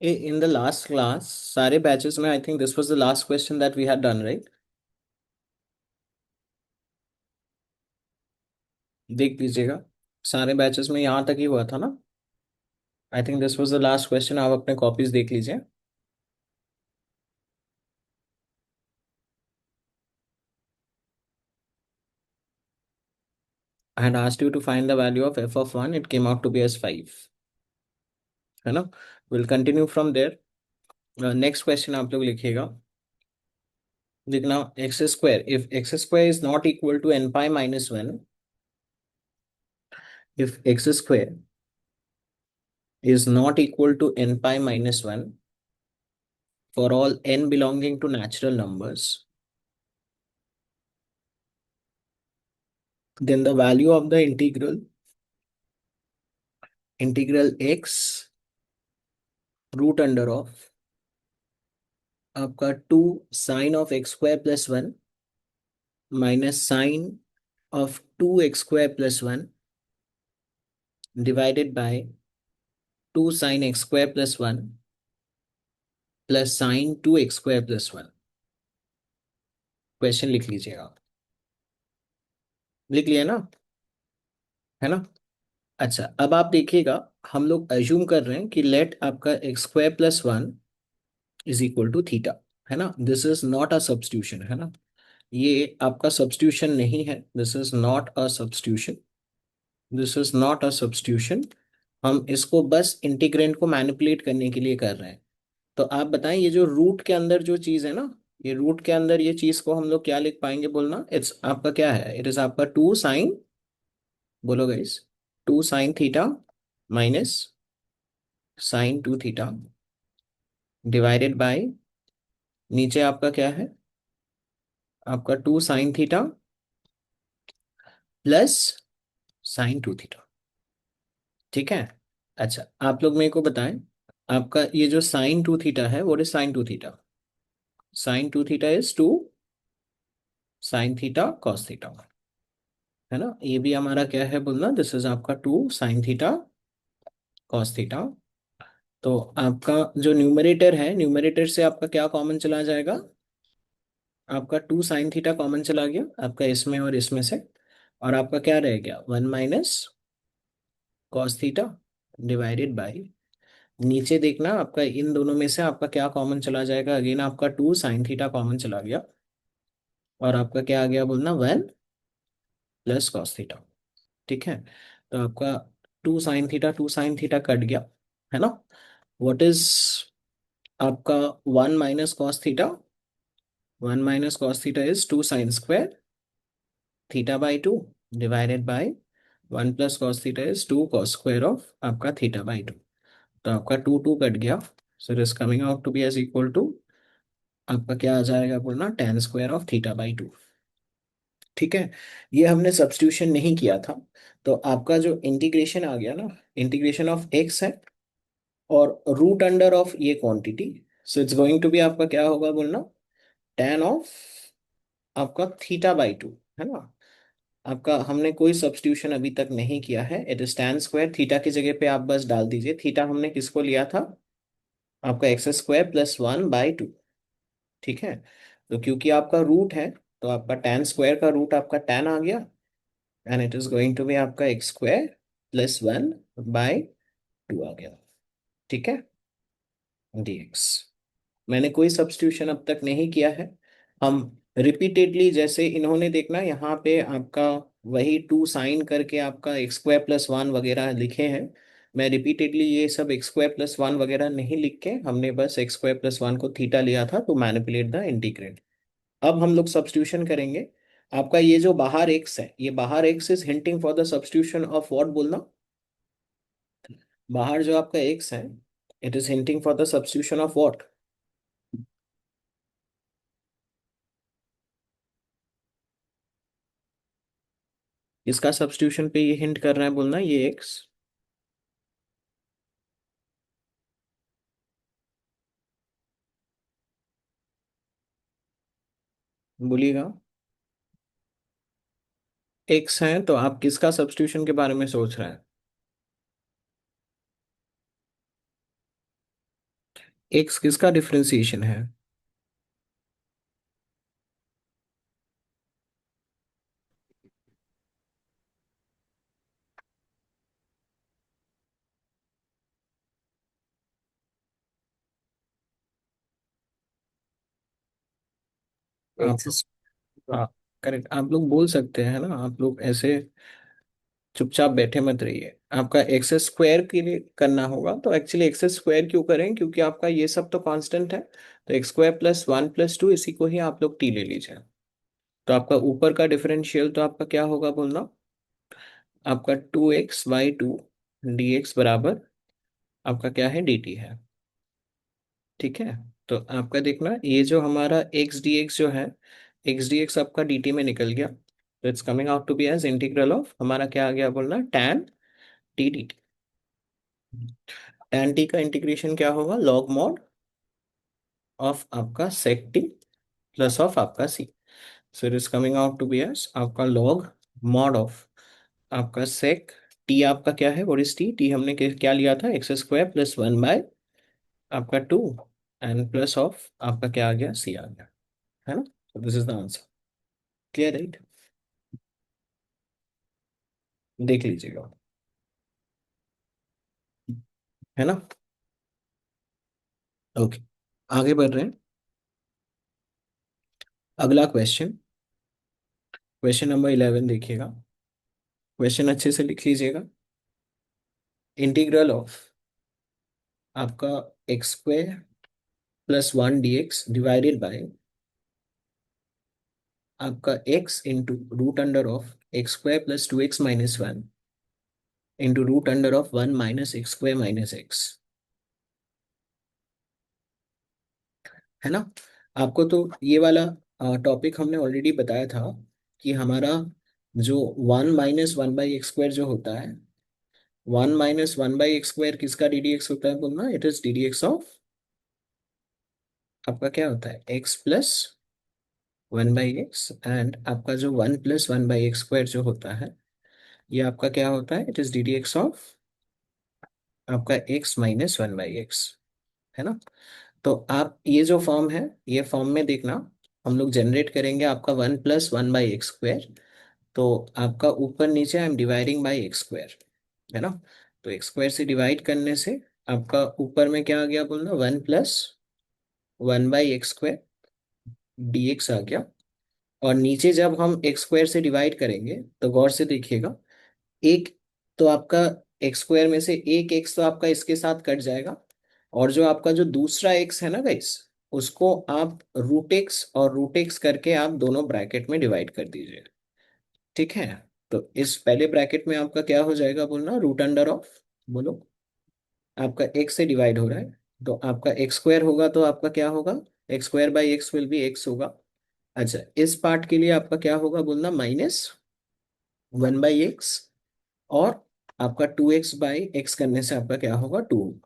In the last class सारे batches में I think this was the last question that we had done right. देख लीजिएगा, सारे batches में यहाँ तक ही हुआ था ना। आई think this was the last question. आप अपने कॉपीज देख लीजिए। आई had asked you to find the value of f of 1, it came out to be as 5, है ना। Will continue from there. Next question आप लोग लिखिएगा। लिखना x square, if x square is not equal to n pi minus one, if x square is not equal to n pi minus 1 for all n belonging to natural numbers, then the value of the integral x root under of आपका 2 sine of x square plus one minus sine of 2x square plus one divided by 2 sine x square plus one plus sine 2x square plus one. Question लिख लीजिएगा आप। लिख लिया ना, है ना। अच्छा, अब आप देखिएगा, हम लोग अज्यूम कर रहे हैं कि लेट आपका x square plus one is equal to theta, है ना। This is not a substitution, है ना। ये आपका सब्स्टिट्यूशन नहीं है। This is not a substitution, this is not a substitution. हम इसको बस इंटीग्रेंट को मैनिपुलेट करने के लिए कर रहे हैं। तो आप बताएं, ये जो रूट के अंदर जो चीज है ना, ये रूट के अंदर ये चीज को हम लोग क्या लिख पाएंगे बोलना। इट्स आपका क्या है, इट इज आपका 2 साइन, बोलो guys, 2 sine theta minus sine 2 theta divided by, नीचे आपका क्या है, आपका 2 sine theta plus sine 2 theta. ठीक है। अच्छा, आप लोग मेरे को बताएं, आपका ये जो साइन 2 थीटा है, what is sine 2 theta. Sine 2 theta is 2 sine theta cos theta, है ना। ये भी हमारा क्या है बोलना, दिस इज आपका 2 साइन थीटा कॉस थीटा। तो आपका जो न्यूमरेटर है, न्यूमरेटर से आपका क्या कॉमन चला जाएगा, आपका 2 साइन थीटा कॉमन चला गया आपका इसमें और इसमें से। और आपका क्या रह गया, 1 minus cos theta divided by, नीचे देखना आपका इन दोनों में से आपका क्या कॉमन चला जाएगा, अगेन आपका 2 साइन थीटा कॉमन चला गया। और आपका क्या आ गया बोलना, 1 प्लस कॉस थीटा। ठीक है। तो आपका 2 साइन थीटा कट गया, है ना। व्हाट इज आपका 1 minus cos theta, 1 minus cos theta is 2 sine square theta by 2 divided by 1 plus cos theta is 2 cos square of आपका थीटा बाई 2। तो आपका 2 2 कट गया। So it is coming out to be as equal to, आपका क्या आ जाएगा बोलना, tan square of theta by 2। ठीक है। ये हमने सब्स्टिट्यूशन नहीं किया था। तो आपका जो इंटीग्रेशन आ गया ना, इंटीग्रेशन ऑफ एक्स है और रूट अंडर ऑफ ये quantity. So it's going to be आपका क्या होगा बोलना, tan ऑफ आपका थीटा बाई 2, है ना। आपका हमने कोई सब्स्टिट्यूशन अभी तक नहीं किया है। It is tan square, theta की जगह पे आप बस डाल दीजिए। थीटा हमने किसको लिया था, आपका x² + 1/2। ठीक है। तो क्योंकि आपका रूट है, तो आपका tan स्क्वायर का रूट आपका tan आ गया, and it is going to be आपका x² + 1/2 आ गया। ठीक है, dx। मैंने कोई सब्स्टिट्यूशन अब तक नहीं किया है। हम रिपीटेडली, जैसे इन्होंने देखना यहाँ पे आपका वही 2 साइन करके आपका x² + 1 वगैरह लिखे हैं। मैं रिपीटेडली ये सब x² + 1 वगैरह नहीं लिख के, हमने बस x² + 1 को थीटा लिया था टू मैनिपुलेट द इंटीग्रेंट। अब हम लोग सब्स्टिट्यूशन करेंगे। आपका ये जो बाहर x है, ये बाहर x is hinting for the substitution of what बोलना, बाहर जो आपका x है, it is hinting for the substitution of what. इसका सब्स्टिट्यूशन पे ये हिंट कर रहा है बोलना, ये x। बोलिएगा, x है तो आप किसका सब्स्टिट्यूशन के बारे में सोच रहे हैं। एक्स किसका डिफरेंशिएशन है? आप एक्स, हाँ, करेक्ट। आप लोग बोल सकते हैं ना, आप लोग ऐसे चुपचाप बैठे मत रहिए। आपका एक्स स्क्वायर के लिए करना होगा, तो एक्चुअली एक्स स्क्वायर क्यों करें, क्योंकि आपका ये सब तो कांस्टेंट है। तो x square plus one plus two, इसी को ही आप लोग टी ले लीजिए। तो आपका ऊपर का डिफरेंशियल तो आपका क्या होगा बोलना? आपका two x by two d x बराबर आपका क्या है, डी टी है। ठीक है। तो आपका देखना, ये जो हमारा एक्स डी एक्स जो है, एक्स डी एक्स आपका डी टी में निकल गया, तो it's coming out to be as integral of हमारा क्या आ गया बोलना, tan t d t. Tan t का इंटीग्रेशन क्या होगा, लॉग मॉड ऑफ आपका सेक टी प्लस ऑफ आपका सी। So it is coming out to be as आपका लॉग मॉड ऑफ आपका सेक टी, आपका क्या है, व्हाट इज टी, टी हमने क्या लिया था, x square plus one by आपका टू एंड प्लस ऑफ आपका क्या आ गया, सी आ गया, है ना। तो this is the answer. Clear, right? देख लीजिएगा, है ना। ओके, आगे बढ़ रहे हैं। अगला क्वेश्चन, क्वेश्चन नंबर 11 देखिएगा। क्वेश्चन अच्छे से लिख लीजिएगा। इंटीग्रल ऑफ आपका x square plus one d x divided by आपका x into root under of x square plus two x minus one into root under of one minus x square minus x, है ना। आपको तो ये वाला topic हमने already बताया था कि हमारा जो one minus one by x square जो होता है, one minus one by x square किसका डी डी एक्स होता है बोलना, it is d d x of आपका क्या होता है, x plus one by x. And आपका जो one plus one by x square जो होता है, ये आपका क्या होता है, it is d d x of आपका x minus one by x, है ना। तो आप ये जो फॉर्म है, ये फॉर्म में देखना, हम लोग जनरेट करेंगे आपका one plus one by x square. तो आपका ऊपर नीचे I am dividing by x square, है ना। तो एक्स स्क्वायर से डिवाइड करने से आपका ऊपर में क्या आ गया बोलना, one plus one by x square d x आ गया। और नीचे जब हम एक्स स्क्वायर से डिवाइड करेंगे तो गौर से देखिएगा, एक, तो आपका एक्स स्क्वायर में से एक एक्स तो आपका इसके साथ कट जाएगा, और जो आपका जो दूसरा एक्स है ना गाइस, उसको आप रूट एक्स और रूट एक्स करके आप दोनों ब्रैकेट में डिवाइड कर दीजिए। ठीक है। तो इस पहले ब्रैकेट में आपका क्या हो जाएगा बोलना, रूट अंडर ऑफ, बोलो, आपका एक्स से डिवाइड हो रहा है, तो आपका एक्स स्क्वायर होगा तो आपका क्या होगा, x square by x will be x होगा। अच्छा, इस पार्ट के लिए आपका क्या होगा बोलना, माइनस वन बाई एक्स, और आपका टू एक्स बाई एक्स करने से आपका क्या होगा, टू।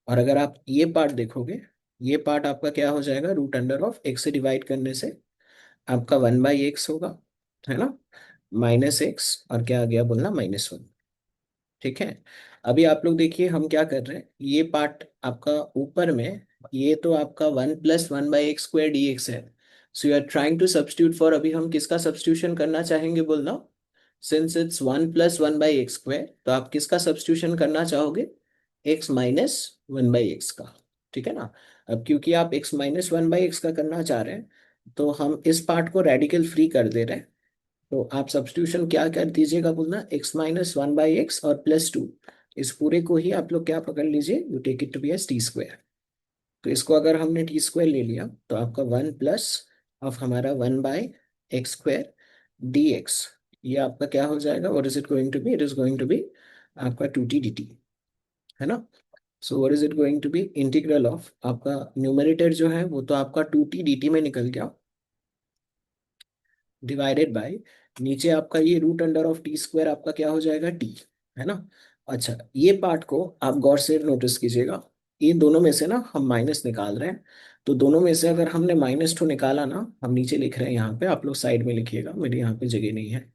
और अगर आप ये पार्ट देखोगे, ये पार्ट आपका क्या हो जाएगा, रूट अंडर ऑफ एक्स से डिवाइड करने से आपका वन बाई एक्स होगा, है ना, माइनस एक्स, और क्या आ गया बोलना, माइनस वन। ठीक है। अभी आप लोग देखिए हम क्या कर रहे हैं, ये पार्ट आपका ऊपर में, ये तो आपका one plus one by x square d x है। So you are trying to substitute for, अभी हम किसका सब्स्टिट्यूशन करना चाहेंगे बोलना, since it's one plus one by x square, तो आप किसका सब्स्टिट्यूशन करना चाहोगे, x minus one by x का। ठीक है ना। अब क्योंकि आप x minus one by x का करना चाह रहे हैं, तो हम इस पार्ट को रेडिकल फ्री कर दे रहे हैं। तो आप सब्स्टिट्यूशन क्या कर दीजिएगा बोलना, x minus one by x और प्लस टू, इस पूरे को ही आप लोग क्या पकड़ लीजिए, you take it to be as t square. तो इसको अगर हमने टी स्क्वायर ले लिया, तो आपका वन प्लस ऑफ हमारा one by x square d x, ये आपका क्या हो जाएगा, what is it going to be, it is going to be आपका टू टी डी टी, है ना। So what is it going to be, integral of आपका न्यूमरेटर जो है वो तो आपका टू टी डी टी में निकल गया, डिवाइडेड बाय नीचे आपका ये root under of t square आपका क्या हो जाएगा, टी, है ना। अच्छा, ये पार्ट को आप गौर से नोटिस कीजिएगा, इन दोनों में से ना हम माइनस निकाल रहे हैं। तो दोनों में से अगर हमने माइनस टू निकाला ना, हम नीचे लिख रहे हैं यहाँ पे, आप लोग साइड में लिखिएगा, मेरे यहाँ पे जगह नहीं है।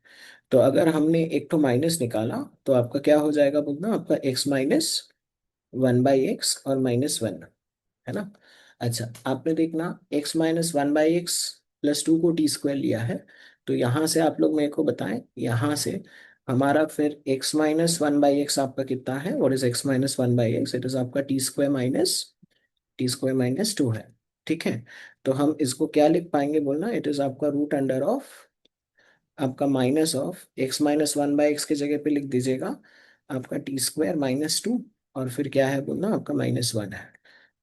तो अगर हमने एक तो माइनस निकाला, तो आपका क्या हो जाएगा बोलना, आपका x minus one by x और माइनस वन, है ना। अच्छा, आपने देखना x-1/x प्लस टू को टी स्क्वायर लिया है। तो यहाँ से आप लोग मेरे को बताएं, यहाँ से हमारा फिर x-1/x आपका कितना है, what is x-1/x, it is आपका टी स्क्वायर माइनस 2 है। ठीक है, तो हम इसको क्या लिख पाएंगे बोलना, इट इज आपका रूट अंडर ऑफ आपका माइनस ऑफ x-1/x के जगह पे लिख दीजिएगा आपका टी स्क्वायर माइनस 2, और फिर क्या है बोलना आपका -1 है।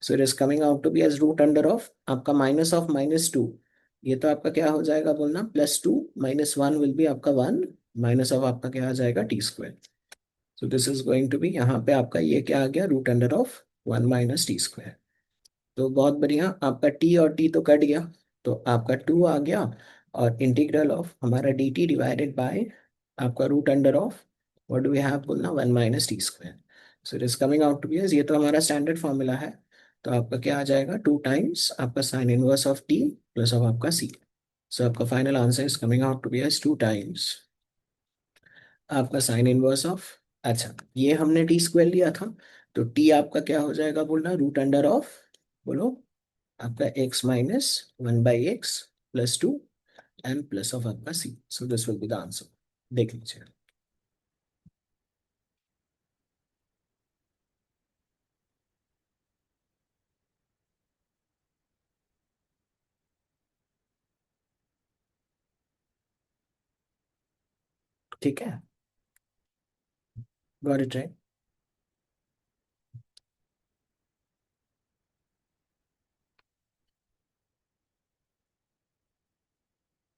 So it is coming out to be as root under of आपका माइनस ऑफ -2, ये तो आपका क्या हो जाएगा बोलना, +2 - 1 विल बी आपका 1, माइनस ऑफ आपका क्या आ जाएगा t square. So this is going to be, यहाँ पे आपका ये क्या आ गया, root under of 1 - t square. तो बहुत बढ़िया, आपका टी और टी तो कट गया, तो आपका 2 आ गया, और इंटीग्रल ऑफ हमारा डी टी डिवाइडेड बाय आपका root under of what do we have बोलना 1 - t square. So it is coming out to be as, ये तो हमारा स्टैंडर्ड फॉर्मूला है। तो आपका क्या आ जाएगा, 2 टाइम्स आपका sine inverse of t plus of आपका सी। सो आपका final answer is coming out to be as 2 times आपका साइन इनवर्स ऑफ, अच्छा ये हमने टी स्क्वायर लिया था, तो टी आपका क्या हो जाएगा बोलना, रूट अंडर ऑफ, बोलो आपका x-1/x +2 एंड प्लस ऑफ आपका सी। So this will be the answer, देख लीजिए। ठीक है, गॉट इट राइट।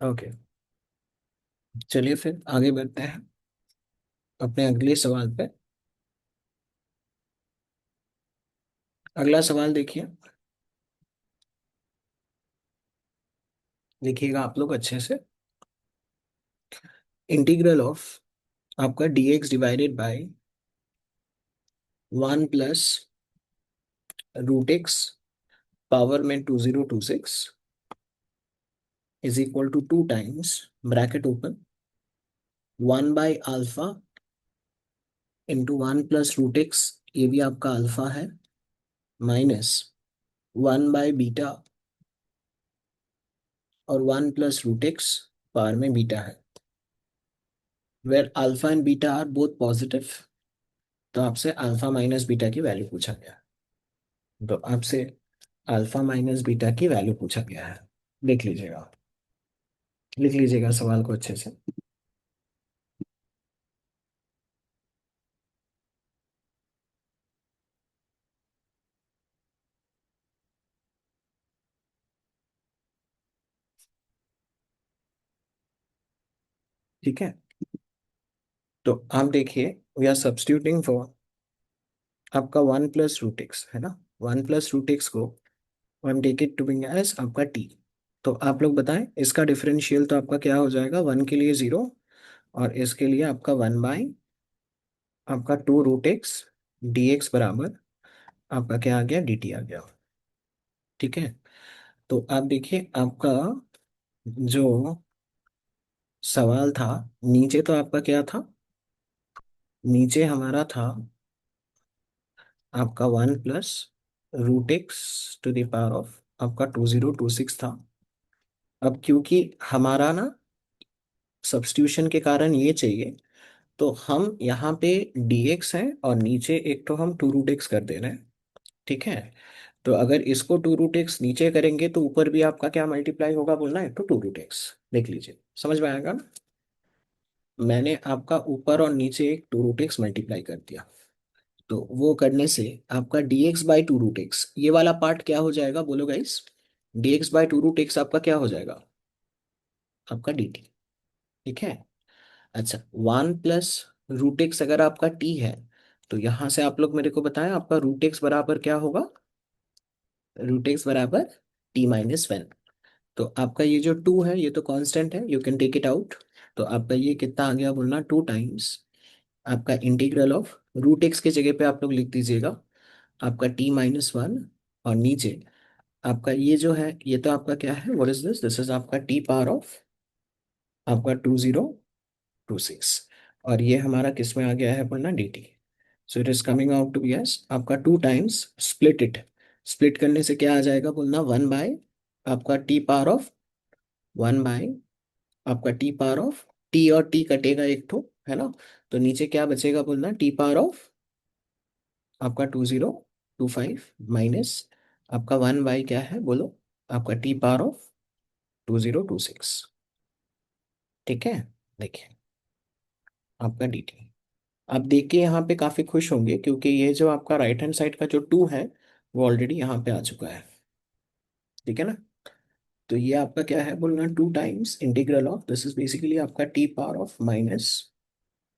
ओके, चलिए फिर आगे बढ़ते हैं अपने अगले सवाल पे। अगला सवाल देखिए, देखिएगा आप लोग अच्छे से। इंटीग्रल ऑफ आपका dx divided by 1 + √x power में 2026 is equal to 2 times, bracket open, 1/α into 1 + √x, ये भी आपका अल्फा है, -1/β, और 1 + √x पावर में बीटा है, where alpha and beta are both positive. तो आपसे अल्फा माइनस बीटा की वैल्यू पूछा गया, तो आपसे अल्फा माइनस बीटा की वैल्यू पूछा गया है। देख लीजिएगा, लिख लीजिएगा सवाल को अच्छे से। ठीक है, तो आप देखिए, वी आर सब्स्टिट्यूटिंग फॉर आपका 1 + √x है ना, 1 + √x को हम take it to be as आपका टी। तो आप लोग बताएं, इसका डिफरेंशियल तो आपका क्या हो जाएगा, 1 के लिए 0, और इसके लिए आपका 1 बाई आपका 2 √x dx बराबर आपका क्या आ गया, dt आ गया। ठीक है, तो आप देखिए आपका जो सवाल था, नीचे तो आपका क्या था, नीचे हमारा था आपका 1 + √x to the power of आपका 2026 था। अब क्योंकि हमारा ना सब्स्टिट्यूशन के कारण ये चाहिए, तो हम यहाँ पे dx है, और नीचे एक तो हम 2 √x कर दे रहे हैं। ठीक है, तो अगर इसको 2 √x नीचे करेंगे तो ऊपर भी आपका क्या मल्टीप्लाई होगा बोलना है, तो 2 √x। देख लीजिए, समझ में आएगा ना? मैंने आपका ऊपर और नीचे एक 2 √x मल्टीप्लाई कर दिया, तो वो करने से आपका dx/2 √x ये वाला पार्ट क्या हो जाएगा बोलो गाइस, dx/2 √x आपका क्या हो जाएगा, आपका dt। ठीक है, अच्छा 1 + √x अगर आपका t है, तो यहां से आप लोग मेरे को बताएं आपका √x बराबर क्या होगा, √x बराबर t-1। तो आपका ये जो 2 है, ये तो कांस्टेंट है, you can take it out. तो आपका ये कितना आ गया बोलना, 2 टाइम्स आपका इंटीग्रल ऑफ √x के जगह पे आप लोग लिख दीजिएगा आपका t-1, और नीचे आपका ये जो है, ये तो आपका क्या है, what is this, this is आपका t पावर ऑफ आपका 2026, और ये हमारा किस में आ गया है बोलना, dt। So it is coming out to be as आपका 2 टाइम्स स्प्लिट इट, स्प्लिट करने से क्या आ जाएगा बोलना, 1 बाय आपका टी पावर ऑफ 1 बाय आपका टी पावर ऑफ टी, और टी कटेगा एक ठो, है ना। तो नीचे क्या बचेगा बोलना, टी पावर ऑफ आपका 2025 माइनस आपका 1 बाय क्या है बोलो, आपका टी पावर ऑफ 2026। ठीक है। देखिए आपका डी टी। आप देखिए यहाँ पे काफी खुश होंगे क्योंकि ये जो आपका राइट हैंड साइड का जो 2 है वो ऑलरेडी यहाँ पे आ चुका है। ठीक है ना। तो ये आपका क्या है बोलना, 2 times integral of, this is basically आपका टी पावर ऑफ माइनस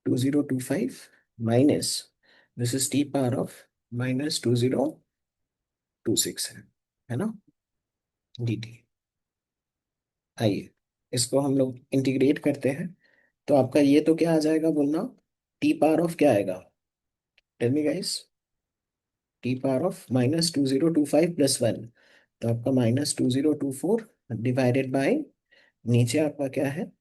2025 माइनस this is t power of -2026 है ना, डी टी। आइए इसको हम लोग इंटीग्रेट करते हैं। तो आपका ये तो क्या आ जाएगा बोलना, टी पावर ऑफ क्या आएगा, tell me guys, t power of -2025 plus 1। तो आपका -2024 डिवाइडेड बाय, नीचे आपका क्या है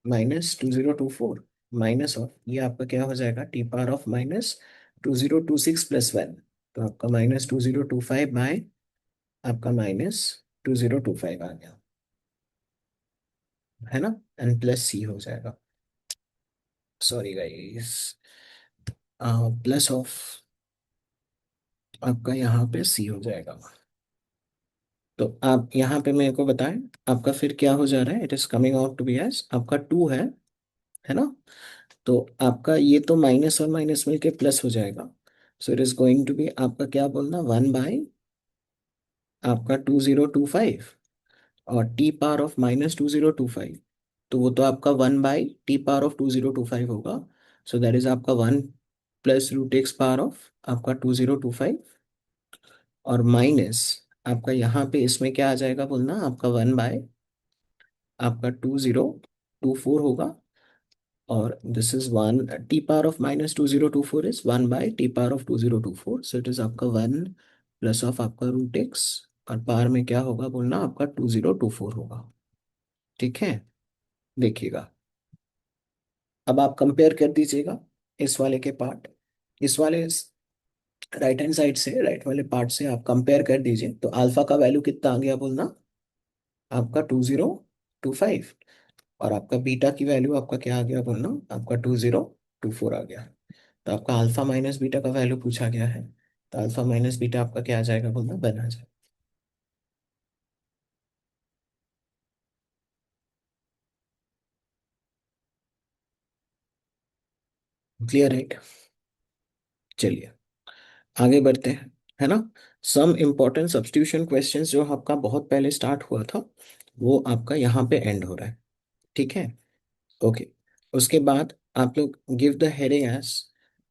-2024 माइनस ऑफ, ये आपका क्या हो जाएगा, टी पावर ऑफ -2026 प्लस 1। तो आपका -2025 बाय आपका -2025 आ गया, है ना। एन प्लस सी हो जाएगा, सॉरी गाइस, प्लस ऑफ आपका यहाँ पे सी हो जाएगा। तो आप यहाँ पे मेरे को बताएं, आपका फिर क्या हो जा रहा है, it is coming out to be as आपका 2 है ना। तो आपका ये तो माइनस और माइनस मिलके प्लस हो जाएगा। So it is going to be आपका क्या बोलना, 1 बाय आपका 2025 और टी पावर ऑफ -2025। तो वो तो आपका 1 बाय टी पावर ऑफ 2025 होगा। सो दैट इज आपका 1 plus root x power of आपका 2025, और माइनस आपका यहाँ पे इसमें क्या आ जाएगा बोलना, आपका 1 बाय आपका 2024 होगा। और this is 1, t power of -2024 is 1 by t power of 2024। So it is आपका 1 प्लस ऑफ आपका रूट एक्स, और पावर में क्या होगा बोलना, आपका 2024 होगा। ठीक है। देखिएगा अब आप कंपेयर कर दीजिएगा इस वाले के पार्ट, इस वाले राइट हैंड साइड से, राइट वाले पार्ट से आप कंपेयर कर दीजिए। तो अल्फा का वैल्यू कितना आ गया बोलना, आपका 2025, और आपका बीटा की वैल्यू आपका क्या आ गया बोलना, आपका 2024 आ गया। तो आपका अल्फा माइनस बीटा का वैल्यू पूछा गया है। तो अल्फा माइनस बीटा आपका क्या आ जाएगा बोलना, बन आ जाएगा। क्लियर है। चलिए आगे बढ़ते हैं, है ना। सम इम्पोर्टेंट सब्स्टिट्यूशन क्वेश्चंस जो आपका बहुत पहले स्टार्ट हुआ था वो आपका यहाँ पे एंड हो रहा है। ठीक है। ओके। उसके बाद आप लोग गिव द हेडिंग एज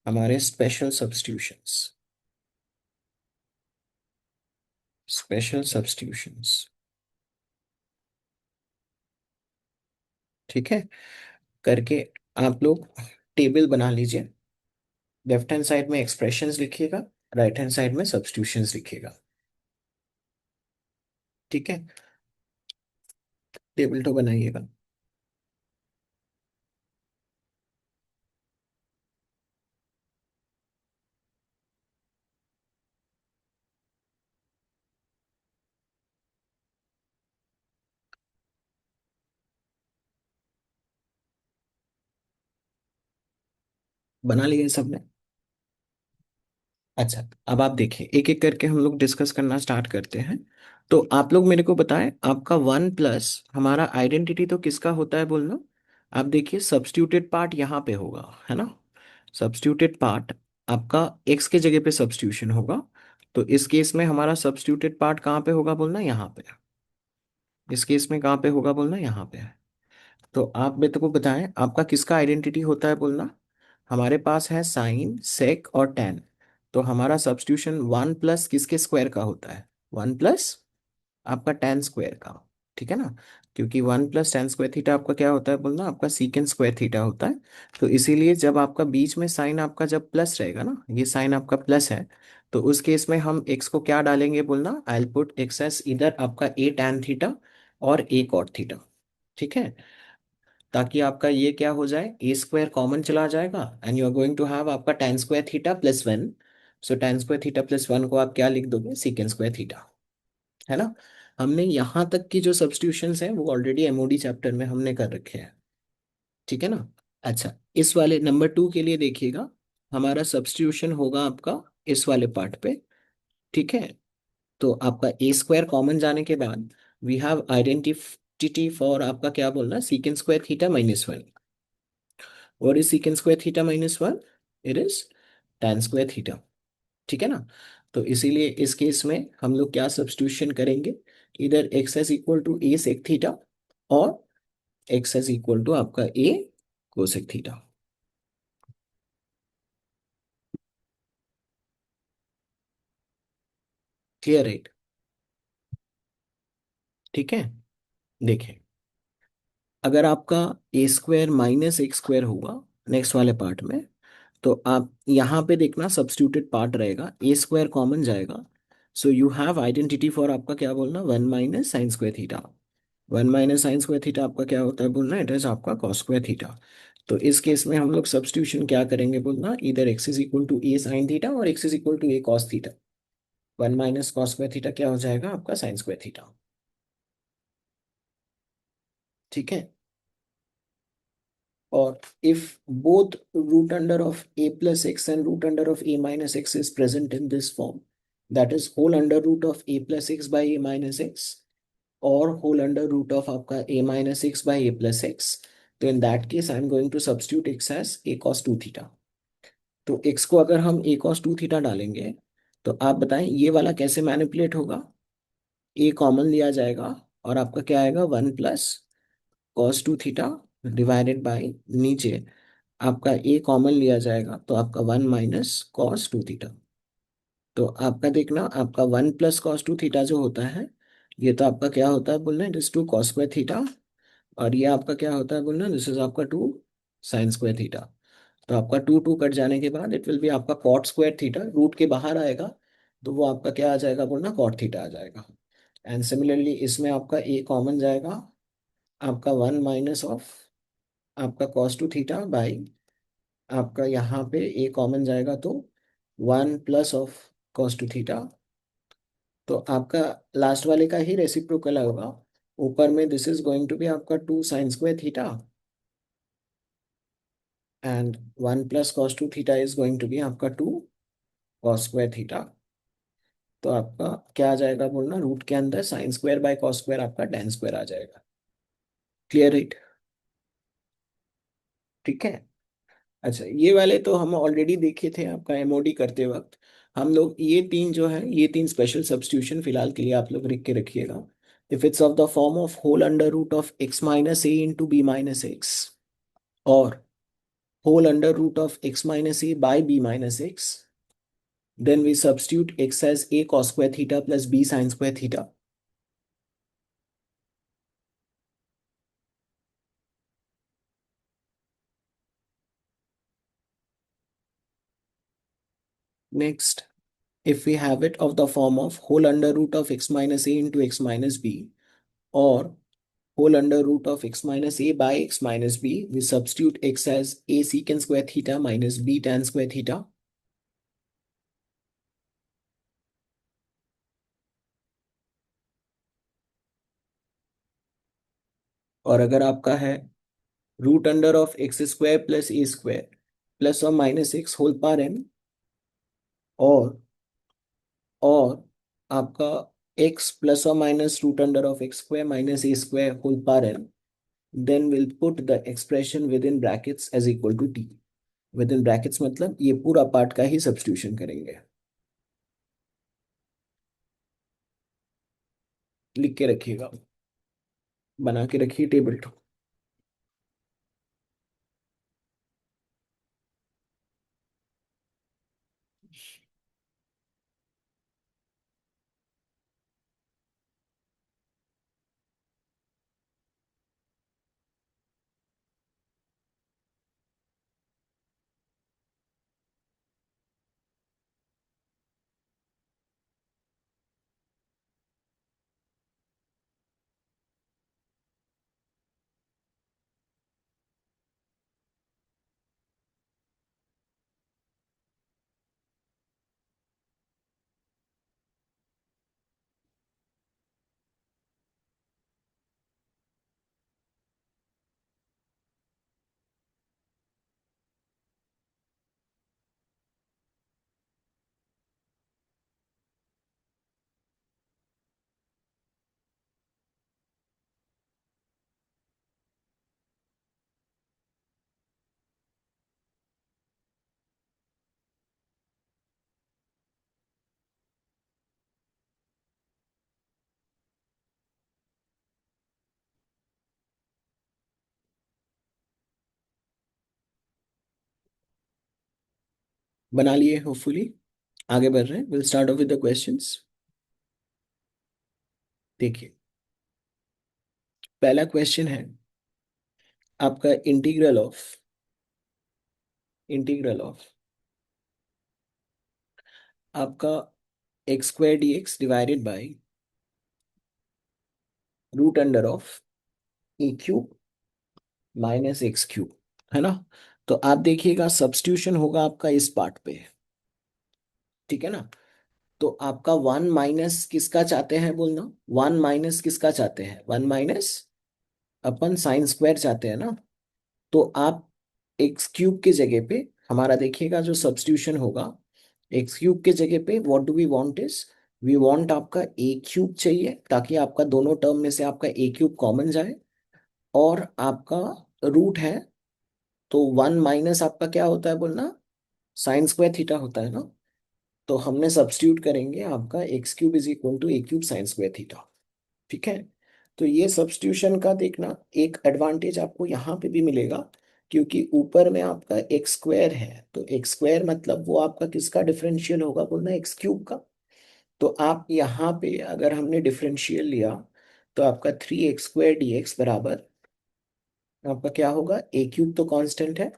हमारे स्पेशल सब्स्टिट्यूशंस, स्पेशल सब्स्टिट्यूशंस। ठीक है। करके आप लोग टेबल बना लीजिए, लेफ्ट हैंड साइड में एक्सप्रेशंस लिखिएगा, राइट हैंड साइड में सब्स्टिट्यूशंस लिखिएगा। ठीक है। टेबल तो बनाइएगा। बना लिए सबने। अच्छा, अब आप देखिए एक एक करके हम लोग डिस्कस करना स्टार्ट करते हैं। तो आप लोग मेरे को बताएं, आपका 1 प्लस हमारा आइडेंटिटी तो किसका होता है बोलना। आप देखिए सब्स्टिट्यूटेड पार्ट यहाँ पे होगा, है ना। सब्स्टिट्यूटेड पार्ट आपका एक्स के जगह पे सब्स्टिट्यूशन होगा। तो इस केस में हमारा सब्स्टिट्यूटेड पार्ट कहाँ पे होगा बोलना, यहाँ पे। इस केस में कहाँ पे होगा बोलना, यहाँ पे। तो आप मेरे को बताएं, आपका किसका आइडेंटिटी होता है बोलना। हमारे पास है साइन, सेक और टेन। तो हमारा सब्स्टिट्यूशन 1 प्लस किसके स्क्वायर का होता है, 1 प्लस आपका टेन स्क्वायर का। ठीक है ना। क्योंकि 1 प्लस टेन स्क्वायर थीटा आपका क्या होता है बोलना, आपका सीकेंड स्क्वायर थीटा होता है। तो इसीलिए जब आपका बीच में साइन आपका जब प्लस रहेगा ना, ये साइन आपका प्लस है, तो उस केस में हम एक्स को क्या डालेंगे बोलना, I will put x S इधर आपका ए टैन थीटा और ए कॉट थीटा। ठीक है। ताकि आपका ये क्या हो जाए, ए स्क्वायर कॉमन चला जाएगा and you are going to have आपका tan square theta plus 1 so tan square theta plus 1 को आप क्या लिख दोगे, सीकेंड स्क्वायर थीटा, है ना। हमने यहाँ तक की जो सब्स्टिट्यूशंस हैं वो ऑलरेडी एमओडी चैप्टर में हमने कर रखे हैं, ठीक है ना। अच्छा, इस वाले नंबर 2 के लिए देखिएगा, हमारा सब्स्टिट्यूशन होगा आपका इस वाले पार्ट पे, ठीक है। तो आपका ए स्क्वायर कॉमन जाने के बाद वी हैव आइडेंटिटी फॉर आपका क्या बोलना, सीकेंड स्क्वायर थीटा माइनस 1। और is सीकेंड square theta minus 1, it is tan square theta, ठीक है ना। तो इसीलिए इस केस में हम लोग क्या सब्स्टिट्यूशन करेंगे, इधर x as equal to a sec theta और एक्स एज इक्वल टू आपका ए कोसेक थीटा। क्लियर है, ठीक है। देखें, अगर आपका ए स्क्वायर माइनस एक्स स्क्वायर होगा नेक्स्ट वाले पार्ट में, तो आप यहाँ पे देखना सब्स्टिट्यूटेड पार्ट रहेगा, ए स्क्वायर कॉमन जाएगा। So you have identity for आपका क्या बोलना, 1 - sin² थीटा। 1 - sin² थीटा आपका क्या होता है बोलना, इट इज आपका कॉस स्क्वायर थीटा। तो इस केस में हम लोग सब्स्टिट्यूशन क्या करेंगे बोलना, इधर x is equal to a sine theta और x is equal to a cos theta. 1 - cos² theta क्या हो जाएगा आपका साइन स्क्वायर थीटा, ठीक है। और if both root under of a plus x and root under of a minus x is present in this form, that is whole under root of a plus x by a minus x or whole under root of आपका a minus x by a plus x, तो in that case I am going to substitute x as a cos 2 theta। तो x को अगर हम a cos 2 theta डालेंगे, तो आप बताएं ये वाला कैसे मैनिपुलेट होगा, a कॉमन लिया जाएगा और आपका क्या आएगा, 1 + cos 2 थीटा डिवाइडेड बाई नीचे आपका ए कॉमन लिया जाएगा तो आपका 1 - cos 2 थीटा। तो आपका देखना, आपका 1 + cos 2 थीटा जो होता है, ये तो आपका क्या होता है बोलना, इट इज 2 cos² थीटा। और ये आपका क्या होता है बोलना, दिस इज आपका 2 sin² थीटा। तो आपका 2 कट जाने के बाद इट विल बी आपका cot² थीटा, रूट के बाहर आएगा तो वो आपका क्या आ जाएगा बोलना, cot थीटा आ जाएगा। एंड सिमिलरली इसमें आपका ए कॉमन जाएगा, आपका 1 - आपका cos 2 थीटा बाई आपका यहाँ पे ए कॉमन जाएगा तो 1 + cos 2 थीटा। तो आपका लास्ट वाले का ही रेसिप्रोकल होगा, ऊपर में this is going to be आपका 2 sin² theta and 1 + cos 2 theta is going to be आपका 2 cos² थीटा। तो आपका क्या आ जाएगा बोलना, रूट के अंदर sin² बाई cos² आपका tan² आ जाएगा। क्लियर इट, ठीक है। अच्छा, ये वाले तो हम ऑलरेडी देखे थे आपका एमओडी करते वक्त। हम लोग ये तीन जो है, ये तीन स्पेशल सब्स्टिट्यूशन फिलहाल के लिए आप लोग लिख के रखिएगा। If it's of the form of whole under root of x - a into b - x और whole under root of x - a by b - x, then we substitute x as a cos² theta plus b sin² theta. Next, if we have it of the form of whole under root of x - a into x - b or whole under root of x minus a by x minus b, we substitute x as a secant² theta minus b tan² theta। और अगर आपका है root under of x square plus a square plus और minus x whole power n और आपका x plus और minus root under of x square minus a square whole power n, then we'll put the expression within brackets as equal to t। With in brackets मतलब ये पूरा part का ही substitution करेंगे, लिख के रखिएगा, बना के रखिए टेबल 2। बना लिए होपफुली। आगे बढ़ रहे हैं, will start off with the questions. देखिए, पहला क्वेश्चन है आपका इंटीग्रल ऑफ आपका x square d x divided by root under of a cube minus x cube, है ना। तो आप देखिएगा सब्स्टिट्यूशन होगा आपका इस पार्ट पे, ठीक है ना। तो आपका वन माइनस किसका चाहते हैं बोलना, वन माइनस किसका चाहते हैं, वन माइनस अपन साइन स्क्वायर चाहते हैं ना। तो आप एक्स क्यूब के जगह पे हमारा देखिएगा जो सब्स्टिट्यूशन होगा, एक्स क्यूब के जगह पे what do we want is, we want आपका ए क्यूब चाहिए, ताकि आपका दोनों टर्म में से आपका ए क्यूब कॉमन जाए। और आपका रूट है, तो वन माइनस आपका क्या होता है बोलना, साइन स्क्वायर थीटा होता है ना। तो हमने सब्स्टिट्यूट करेंगे आपका x cube is equal to a cube sine square theta, ठीक है। तो ये सब्स्टिट्यूशन का देखना एक एडवांटेज आपको यहाँ पे भी मिलेगा, क्योंकि ऊपर में आपका एक्स स्क्वायर है, तो एक्स स्क्वायर मतलब वो आपका किसका डिफरेंशियल होगा बोलना, एक्स क्यूब का। तो आप यहाँ पे अगर हमने डिफरेंशियल लिया, तो आपका three x square d x बराबर आपका क्या होगा, ए क्यूब तो कांस्टेंट है,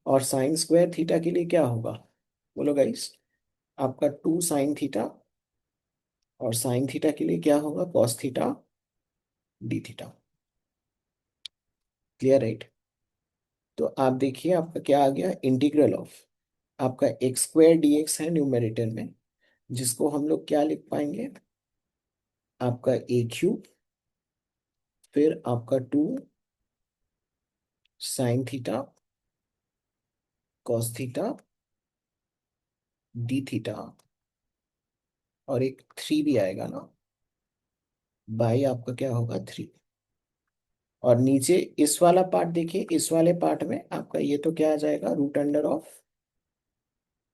और साइन स्क्वायर थीटा के लिए क्या होगा बोलो गाइस, आपका टू साइन थीटा, और साइन थीटा के लिए क्या होगा, cos theta d theta. Clear right. तो आप देखिए आपका क्या आ गया, इंटीग्रल ऑफ आपका एक्स स्क्वायर डी एक्स है न्यूमेरेटर में, जिसको हम लोग क्या लिख पाएंगे, आपका ए क्यूब, फिर आपका two sine theta cos theta d theta, और एक थ्री भी आएगा ना, बाई आपका क्या होगा थ्री। और नीचे इस वाला पार्ट देखिए, इस वाले पार्ट में आपका ये तो क्या आ जाएगा, रूट अंडर ऑफ,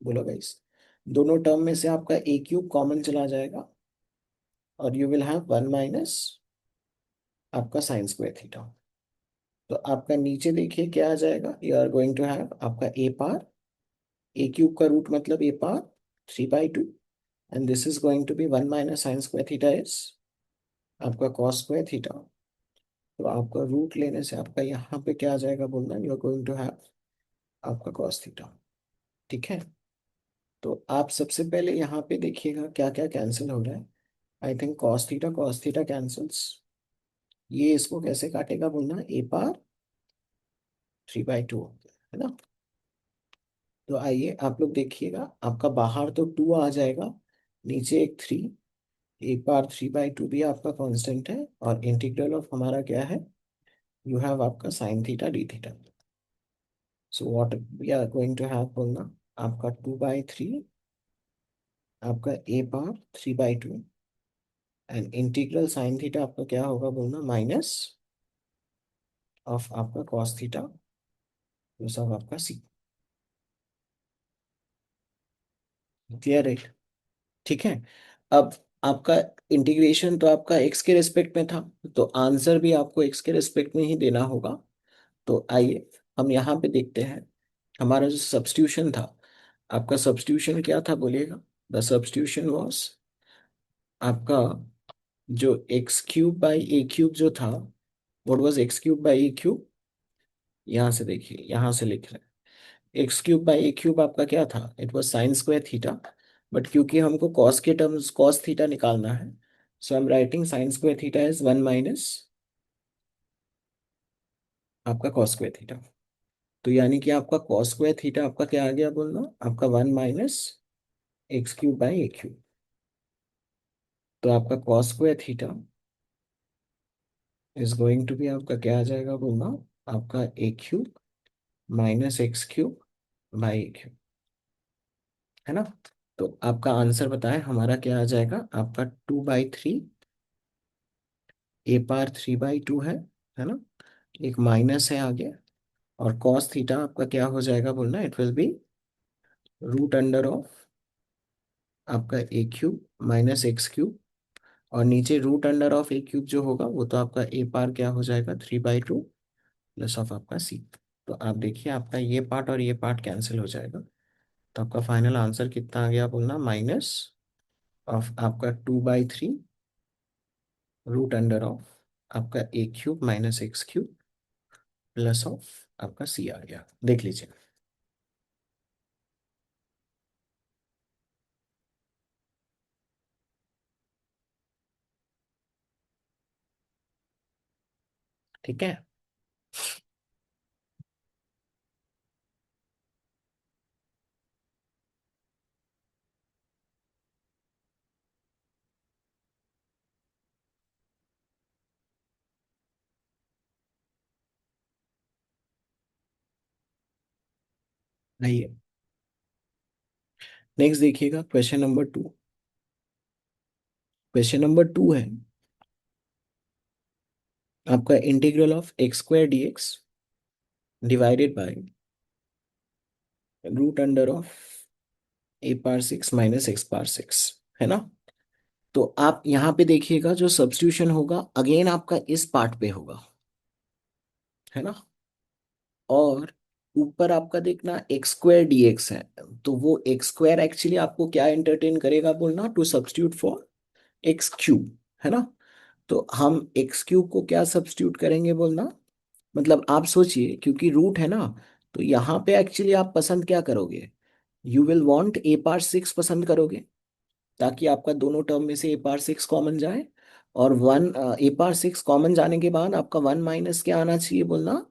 बोलो गाइस, दोनों टर्म में से आपका ए क्यूब कॉमन चला जाएगा, और you will have one minus आपका साइन स्क्वायर थीटा। तो आपका नीचे देखिए क्या आ जाएगा, you are going to have आपका ए पार, ए क्यूब का रूट मतलब a par three by two, and this is going to be one minus sine square theta is आपका कॉस स्क्वायर थीटा। तो आपका रूट लेने से आपका यहाँ पे क्या आ जाएगा बोलना, you are going to have आपका कॉस थीटा, ठीक है। तो आप सबसे पहले यहाँ पे देखिएगा क्या क्या कैंसिल हो रहा है। I think cos theta cancels, ये इसको कैसे काटेगा बोलना, ए पार थ्री बाई टू है ना। तो आइए आप लोग देखिएगा, आपका बाहर तो टू आ जाएगा, नीचे एक थ्री, एक बार थ्री बाई टू भी आपका कांस्टेंट है, और इंटीग्रल ऑफ हमारा क्या है, यू हैव आपका sine theta d theta. So what we are going to have बोलना, आपका टू बाई थ्री आपका a par three by two, and integral sine theta आपका क्या होगा बोलना, माइनस ऑफ आपका कॉस थीटा, वो सब आपका सी। क्लियर है, ठीक है। अब आपका इंटीग्रेशन तो आपका एक्स के रिस्पेक्ट में था, तो आंसर भी आपको एक्स के रिस्पेक्ट में ही देना होगा। तो आइए हम यहाँ पे देखते हैं, हमारा जो सब्स्टिट्यूशन था, आपका सब्स्टिट्यूशन क्या था बोलिएगा, द सब्स्टिट्यूशन वाज आपका जो x cube by a cube जो था, what was x cube by a cube, यहाँ से देखिए, यहाँ से लिख रहे हैं x cube by a cube आपका क्या था, it was sine square theta, but क्योंकि हमको कॉस के टर्म्स कॉस थीटा निकालना है, so I am writing sine square theta is one minus आपका कॉस स्क्वायर थीटा। तो यानी कि आपका कॉस स्क्वायर थीटा आपका क्या आ गया बोलना, आपका one minus x cube by a cube. तो आपका cos square theta is going to be आपका क्या आ जाएगा बोलना, आपका a cube minus x cube by a cube, है ना। तो आपका आंसर बताएं हमारा क्या आ जाएगा, आपका two by three a par three by two है ना, एक माइनस है आगे, और कॉस थीटा आपका क्या हो जाएगा बोलना, it will be root under of आपका a cube minus x cube, और नीचे root under of a cube जो होगा वो तो आपका ए पार क्या हो जाएगा, three by two plus of आपका सी। तो आप देखिए आपका ये पार्ट और ये पार्ट कैंसिल हो जाएगा, तो आपका फाइनल आंसर कितना आ गया बोलना, माइनस ऑफ आपका 2/3 रूट अंडर ऑफ आपका a cube minus x cube plus of आपका सी आ गया, देख लीजिए। ठीक है। आइए नेक्स्ट देखिएगा, क्वेश्चन नंबर 2। क्वेश्चन नंबर 2 है आपका integral of x square d x divided by root under of a power 6 minus x power 6, है ना। तो आप यहाँ पे देखिएगा जो सब्स्टिट्यूशन होगा अगेन आपका इस पार्ट पे होगा, है ना। और ऊपर आपका देखना एक्स स्क्वायर डी एक्स है, तो वो एक्स स्क्वायर एक्चुअली आपको क्या एंटरटेन करेगा बोलना, to substitute for x cube, है ना। तो हम एक्स क्यूब को क्या सब्स्टिट्यूट करेंगे बोलना, मतलब आप सोचिए क्योंकि रूट है ना, तो यहाँ पे एक्चुअली आप पसंद क्या करोगे, you will want a power 6 पसंद करोगे, ताकि आपका दोनों टर्म में से ए पार 6 कॉमन जाए। और वन ए पार 6 कॉमन जाने के बाद आपका वन माइनस क्या आना चाहिए बोलना,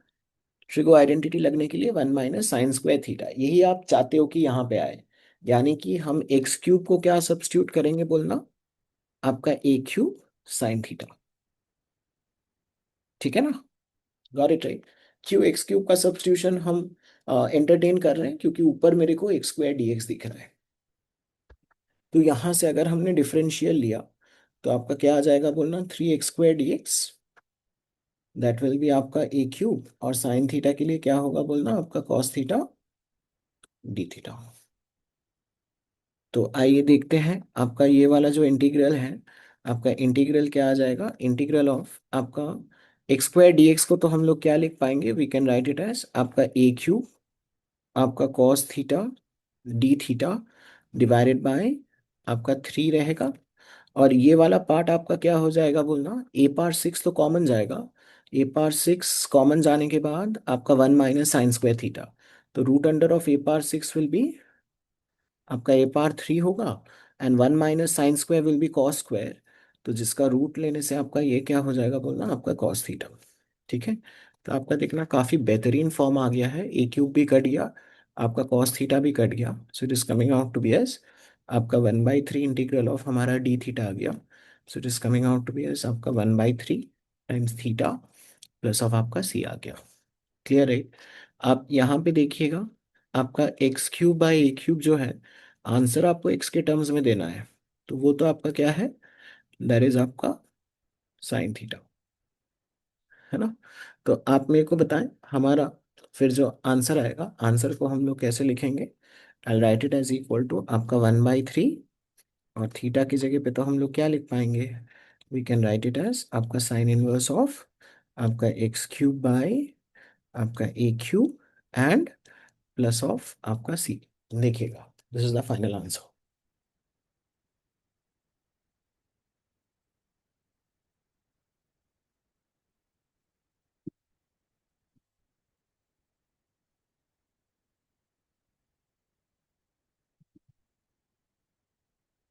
ट्रिगो आइडेंटिटी लगने के लिए one minus sine square theta, यही आप चाहते हो कि यहाँ पे आए। यानी कि हम एक्स क्यूब को क्या सब्स्टिट्यूट करेंगे बोलना, आपका ए क्यूब साइन थीटा, ठीक है ना। Got it right. क्यों एक्स क्यूब का सब्स्टिट्यूशन हम एंटरटेन कर रहे हैं, क्योंकि ऊपर मेरे को एक्स स्क्वायर डीएक्स दिख रहा है। तो यहां से अगर हमने डिफरेंशियल लिया तो आपका क्या आ जाएगा बोलना, 3x² dx, that will be आपका ए क्यूब, और साइन थीटा के लिए क्या होगा बोलना, आपका कॉस थीटा डी थीटा। तो आइए देखते हैं आपका ये वाला जो इंटीग्रल है, आपका इंटीग्रल क्या आ जाएगा, इंटीग्रल ऑफ आपका एक्स स्क्वायर डी एक्स को तो हम लोग क्या लिख पाएंगे, we can write it as आपका ए क्यूब आपका cos theta d theta divided by आपका 3 रहेगा। और ये वाला पार्ट आपका क्या हो जाएगा बोलना, ए पार 6 तो कॉमन जाएगा, ए पार 6 कॉमन जाने के बाद आपका one minus sine square theta, तो root under of a power 6 will be आपका ए पार 3 होगा, and one minus sine square will be cos square, तो जिसका रूट लेने से आपका ये क्या हो जाएगा बोलना, आपका कॉस थीटा। ठीक है। तो आपका देखना काफी बेहतरीन फॉर्म आ गया है, ए क्यूब भी कट गया, आपका कॉस थीटा भी कट गया, so it is coming out to be as आपका 1/3 इंटीग्रल ऑफ हमारा डी थीटा आ गया, so it is coming out to be as आपका 1/3 टाइम्स थीटा प्लस ऑफ आपका सी आ गया। क्लियर है। आप यहाँ पे देखिएगा आपका x cube by a cube जो है, आंसर आपको एक्स के टर्म्स में देना है, तो वो तो आपका क्या है, दैट इज आपका साइन थीटा, है ना। तो आप मेरे को बताएं हमारा फिर जो आंसर आएगा, आंसर को हम लोग कैसे लिखेंगे, I write it as equal to आपका 1/3, और थीटा की जगह पे तो हम लोग क्या लिख पाएंगे, we can write it as आपका साइन इनवर्स ऑफ आपका एक्स क्यूब बाई आपका a cube and plus of आपका सी। देखिएगा this is the final answer.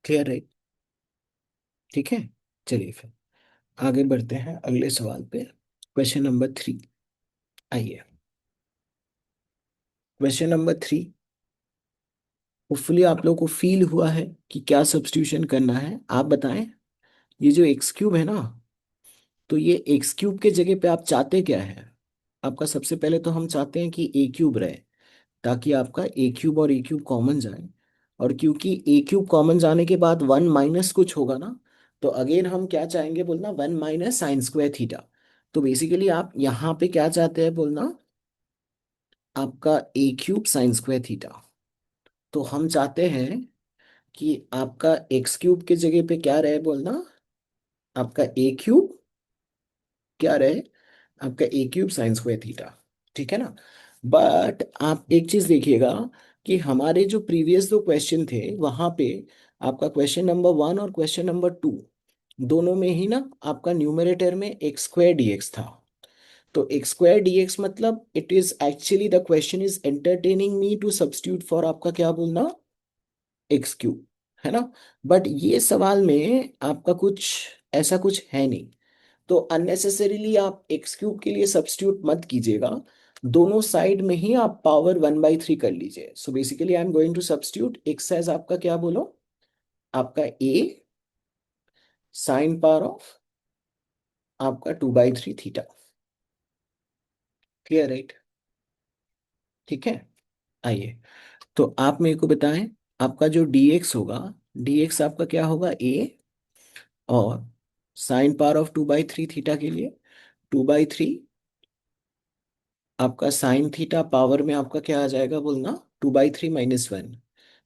Clear है। ठीक है। चलिए फिर आगे बढ़ते हैं अगले सवाल पे, क्वेश्चन नंबर 3। आइए क्वेश्चन नंबर 3, होपफुली आप लोगों को फील हुआ है कि क्या सब्स्टिट्यूशन करना है, आप बताएं। ये जो एक्स क्यूब है ना, तो ये एक्स क्यूब के जगह पे आप चाहते क्या है, आपका सबसे पहले तो हम चाहते हैं कि ए क्यूब रहे, ताकि आपका ए क्यूब और ए क्यूब कॉमन जाए, और क्योंकि ए क्यूब कॉमन जाने के बाद वन माइनस कुछ होगा ना, तो अगेन हम क्या चाहेंगे बोलना, one minus sine square theta. तो बेसिकली आप यहाँ पे क्या चाहते हैं बोलना, आपका a cube sine square theta. तो हम चाहते हैं कि आपका एक्स क्यूब के जगह पे क्या रहे बोलना, आपका ए क्यूब क्या रहे, आपका a cube sine square theta. ठीक है ना। बट आप एक चीज देखिएगा कि हमारे जो प्रीवियस दो क्वेश्चन थे वहां पे आपका क्वेश्चन नंबर 1 और क्वेश्चन नंबर 2 दोनों में ही ना आपका न्यूमरेटर में एक्स स्क्वायर डीएक्स था। तो एक्स स्क्वायर डीएक्स मतलब it is actually the question is entertaining me to substitute for आपका क्या बोलना, एक्स क्यूब, है ना। बट ये सवाल में आपका कुछ ऐसा कुछ है नहीं, तो अननेसेसरीली आप एक्स क्यूब के लिए सब्स्टिट्यूट मत कीजिएगा। दोनों साइड में ही आप पावर 1/3 कर लीजिए। So basically I am going to substitute x as आपका क्या बोलो, आपका ए साइन पावर ऑफ आपका 2/3 थीटा। Clear, right? ठीक है। आइए, तो आप मेरे को बताएं, आपका जो dx होगा, dx आपका क्या होगा, a, और साइन पावर ऑफ 2/3 थीटा के लिए 2/3 आपका साइन थीटा पावर में आपका क्या आ जाएगा बोलना, 2/3 - 1,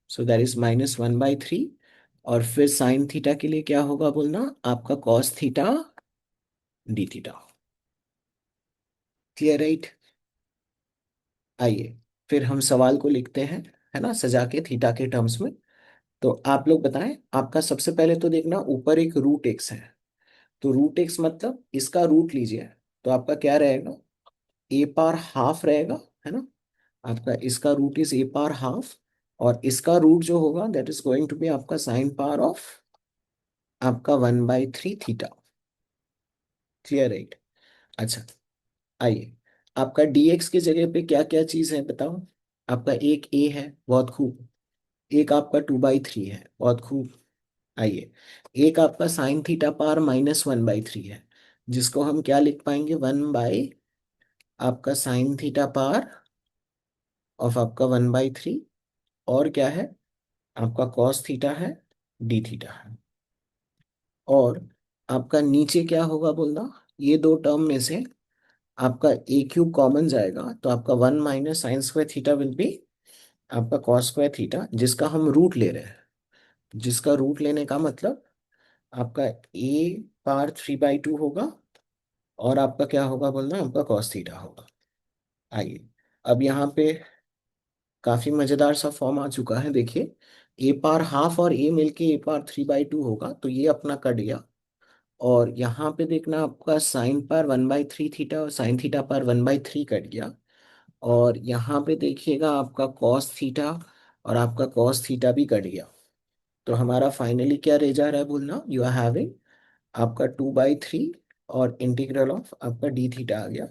सो दैट इज -1/3। और फिर साइन थीटा के लिए क्या होगा बोलना, आपका cos theta d theta. Clear, right? आइए, फिर हम सवाल को लिखते हैं, है ना, सजा के थीटा के टर्म्स में। तो आप लोग बताएं, आपका सबसे पहले तो देखना ऊपर एक रूट एक्स है, तो रूट एक्स मतलब इसका रूट लीजिए, तो आपका क्या रहेगा, ए पावर हाफ रहेगा, है ना। आपका इसका root is a power half, और इसका रूट जो होगा that is going to be आपका साइन पावर ऑफ आपका 1/3 थीटा। Clear, right? अच्छा, आइए, आपका dx की जगह पे क्या क्या चीज है बताओ। आपका एक a है, बहुत खूब। एक आपका 2/3 है, बहुत खूब। आइए, एक आपका साइन थीटा पावर -1/3 है, जिसको हम क्या लिख पाएंगे, 1 बाई आपका साइन थीटा पावर ऑफ आपका 1/3, और क्या है, आपका कॉस थीटा है, डी थीटा है। और आपका नीचे क्या होगा बोलना, ये दो टर्म में से आपका ए क्यूब कॉमन जाएगा, तो आपका 1 - sin² थीटा विल बी आपका cos² थीटा, जिसका हम रूट ले रहे हैं। जिसका रूट लेने का मतलब आपका ए पावर 3/2 होगा, और आपका क्या होगा बोलना, आपका कॉस थीटा होगा। आइए, अब यहाँ पे काफी मजेदार सा फॉर्म आ चुका है, देखिए। ए पावर हाफ और ए मिलके ए पावर 3/2 होगा, तो ये अपना कट गया। और यहाँ पे देखना आपका साइन पावर 1/3 थीटा और साइन थीटा पावर 1/3 कट गया। और यहाँ पे देखिएगा आपका कॉस थीटा और आपका कॉस थीटा भी कट गया। तो हमारा फाइनली क्या रह जा रहा है बोलना, यू आर हैविंग आपका 2/3 और इंटीग्रल ऑफ आपका डी थीटा आ गया।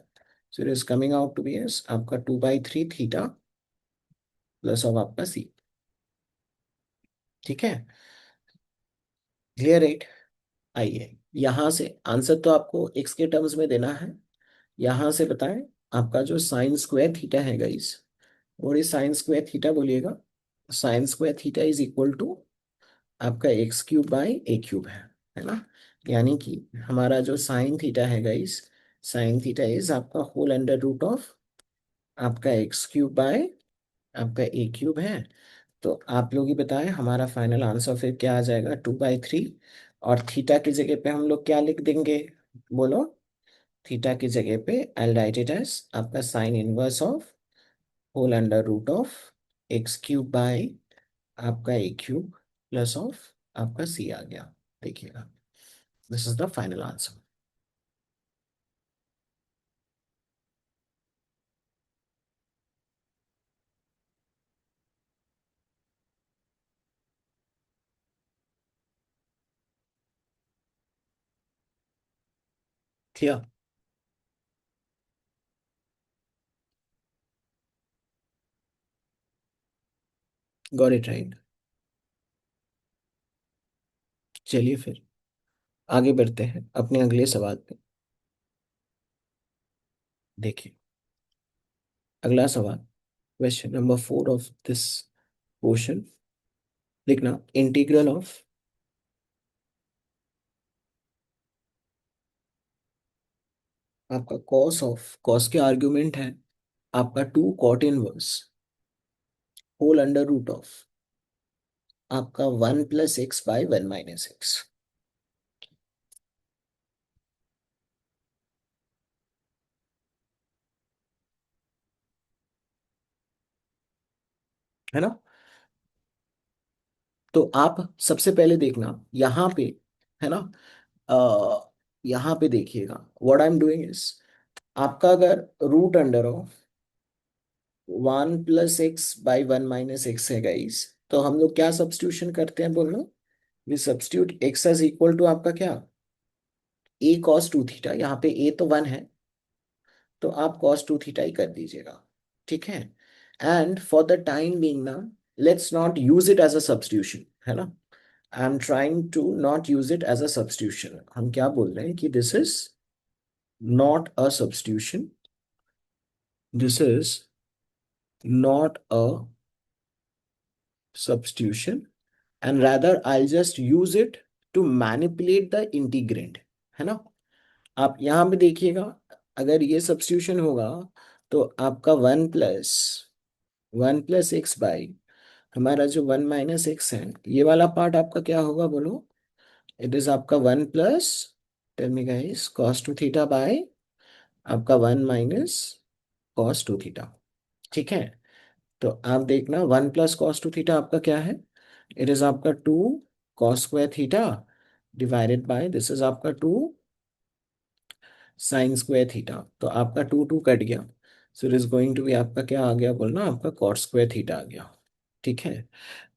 So it is coming out to be as आपका 2/3 थीटा प्लस ऑफ आपका सी। ठीक है, क्लियर, राइट? आइए, यहाँ से आंसर तो आपको एक्स के टर्म्स में देना है। यहाँ से बताएं, आपका जो साइन स्क्वायर थीटा है गाइस, और इस साइन स्क्वायर थीटा बोलिएगा, sine square theta is equal to आपका x cube by a cube है ना। यानी कि हमारा जो साइन थीटा है गाइस, साइन थीटा इज आपका होल अंडर रूट ऑफ आपका एक्स क्यूब बाय आपका ए क्यूब है। तो आप लोग ही बताएं, हमारा फाइनल आंसर फिर क्या आ जाएगा, 2/3। और थीटा की जगह पे हम लोग क्या लिख देंगे बोलो, थीटा की जगह पे आई राइट इट एज आपका sine inverse of whole under root of x cube by आपका ए क्यूब प्लस ऑफ आपका सी आ गया। देखिएगा, this is the final answer. Clear, got it, right? चलिए फिर आगे बढ़ते हैं अपने अगले सवाल पे। देखिए, अगला सवाल, question number 4 of this portion. लिखना इंटीग्रल ऑफ आपका कॉस ऑफ, कॉस के आर्ग्यूमेंट है आपका 2 cot inverse whole under root of आपका 1 + x/1 - x। है ना। तो आप सबसे पहले देखना यहाँ पे, है ना, यहाँ पे देखिएगा, what I am doing is, आपका अगर root under of 1 + x/1 - x है गाइस, तो हम लोग क्या सब्स्टिट्यूशन करते हैं बोलना, we substitute x as equal to आपका क्या, a cos 2 थीटा, यहाँ पे a तो 1 है, तो आप cos 2 थीटा ही कर दीजिएगा, ठीक है। And for the time being ना, let's not use it as a substitution, है ना। I am trying to not use it as a substitution, हम क्या बोल रहे हैं कि this is not a substitution, this is not a substitution, and rather I'll just use it to manipulate the integrand, है ना। आप यहाँ पे देखिएगा, अगर ये सब्स्टिट्यूशन होगा तो आपका 1 + 1 + x बाई हमारा जो 1 - x है, ये वाला पार्ट आपका क्या होगा बोलो, इट इज आपका 1 + tell me guys cos 2 theta by आपका 1 - cos 2 थीटा, ठीक है। तो आप देखना 1 + cos 2 थीटा आपका क्या है, इट इज आपका 2 cos² theta divided by this is आपका 2 sin² थीटा, तो आपका 2 कट गया, so it is going to be आपका क्या आ गया बोलना, आपका cot² थीटा आ गया, ठीक है।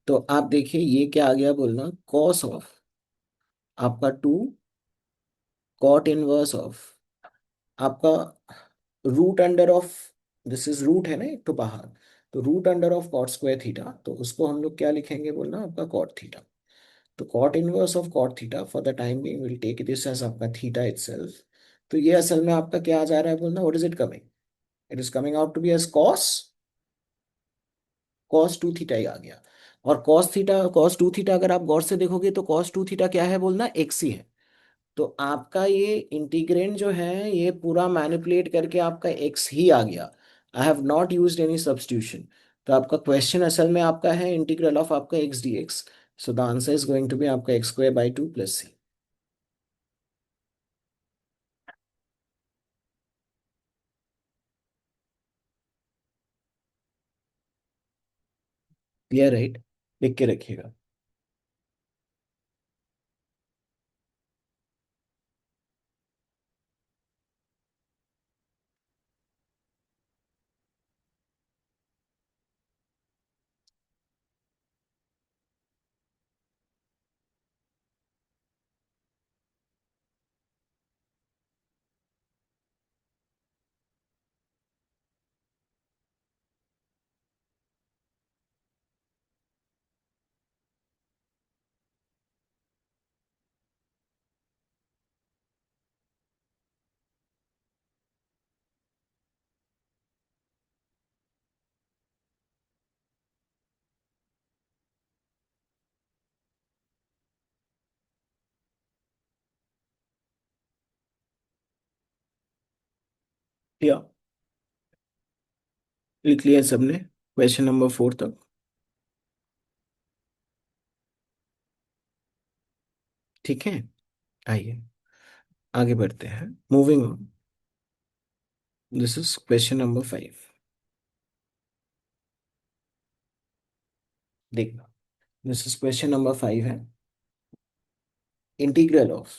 तो आप देखिए ये क्या आ गया बोलना, कॉस ऑफ आपका 2 cot 1 ऑफ आपका root under of, this is root है ना एक तो बाहर, तो root under of cot² theta, तो उसको हम लोग क्या लिखेंगे बोलना, आपका cot 3। तो cot 1 of cot 3 for the time being will take this as आपका थीटा इटसेल्फ। तो ये असल में आपका क्या आ जा रहा है बोलना, what is it coming, it is coming out to be as cos 2 theta ही आ गया। और cos 2 थीटा अगर आप गौर से देखोगे तो cos 2 थीटा क्या है बोलना, एक्स ही है। तो आपका ये इंटीग्रेंड जो है ये पूरा मैनिपुलेट करके आपका एक्स ही आ गया, I have not used any substitution. तो आपका क्वेश्चन असल में आपका है इंटीग्रल ऑफ आपका x d x, so the answer is going to be आपका x² / 2 + c। क्लियर, राइट, लिख के रखिएगा। लिया, लिख लिया सबने क्वेश्चन नंबर 4 तक, ठीक है। आइए आगे बढ़ते हैं, moving on, this is question number 5। देखना, दिस इज क्वेश्चन नंबर 5 है, इंटीग्रल ऑफ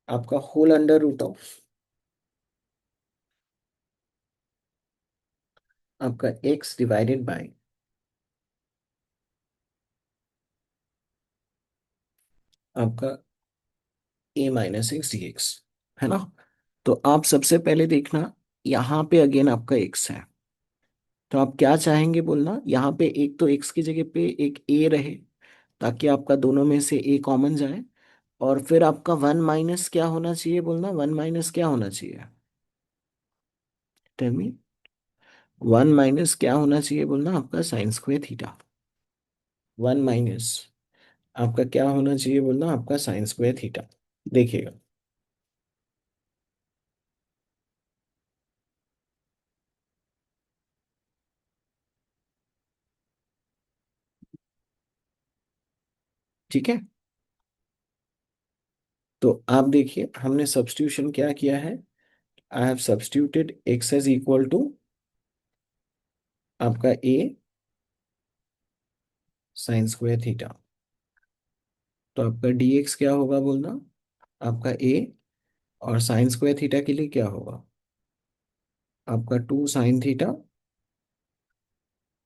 आपका होल अंडर रूट ऑफ आपका x डिवाइडेड बाय आपका a - x dx, है ना। तो आप सबसे पहले देखना, यहाँ पे अगेन आपका x है, तो आप क्या चाहेंगे बोलना, यहाँ पे एक तो x की जगह पे एक a रहे, ताकि आपका दोनों में से a कॉमन जाए, और फिर आपका 1 - क्या होना चाहिए बोलना, 1 - क्या होना चाहिए, टेल मी, 1 - क्या होना चाहिए बोलना, आपका sin²थीटा, 1 - आपका क्या होना चाहिए बोलना, आपका sin²थीटा, देखिएगा, ठीक है। तो आप देखिए हमने सब्स्टिट्यूशन क्या किया है, I have substituted x is equal to आपका a साइन स्क्वायर थीटा। तो आपका dx क्या होगा बोलना, आपका a, और साइन स्क्वायर थीटा के लिए क्या होगा, आपका 2 sin theta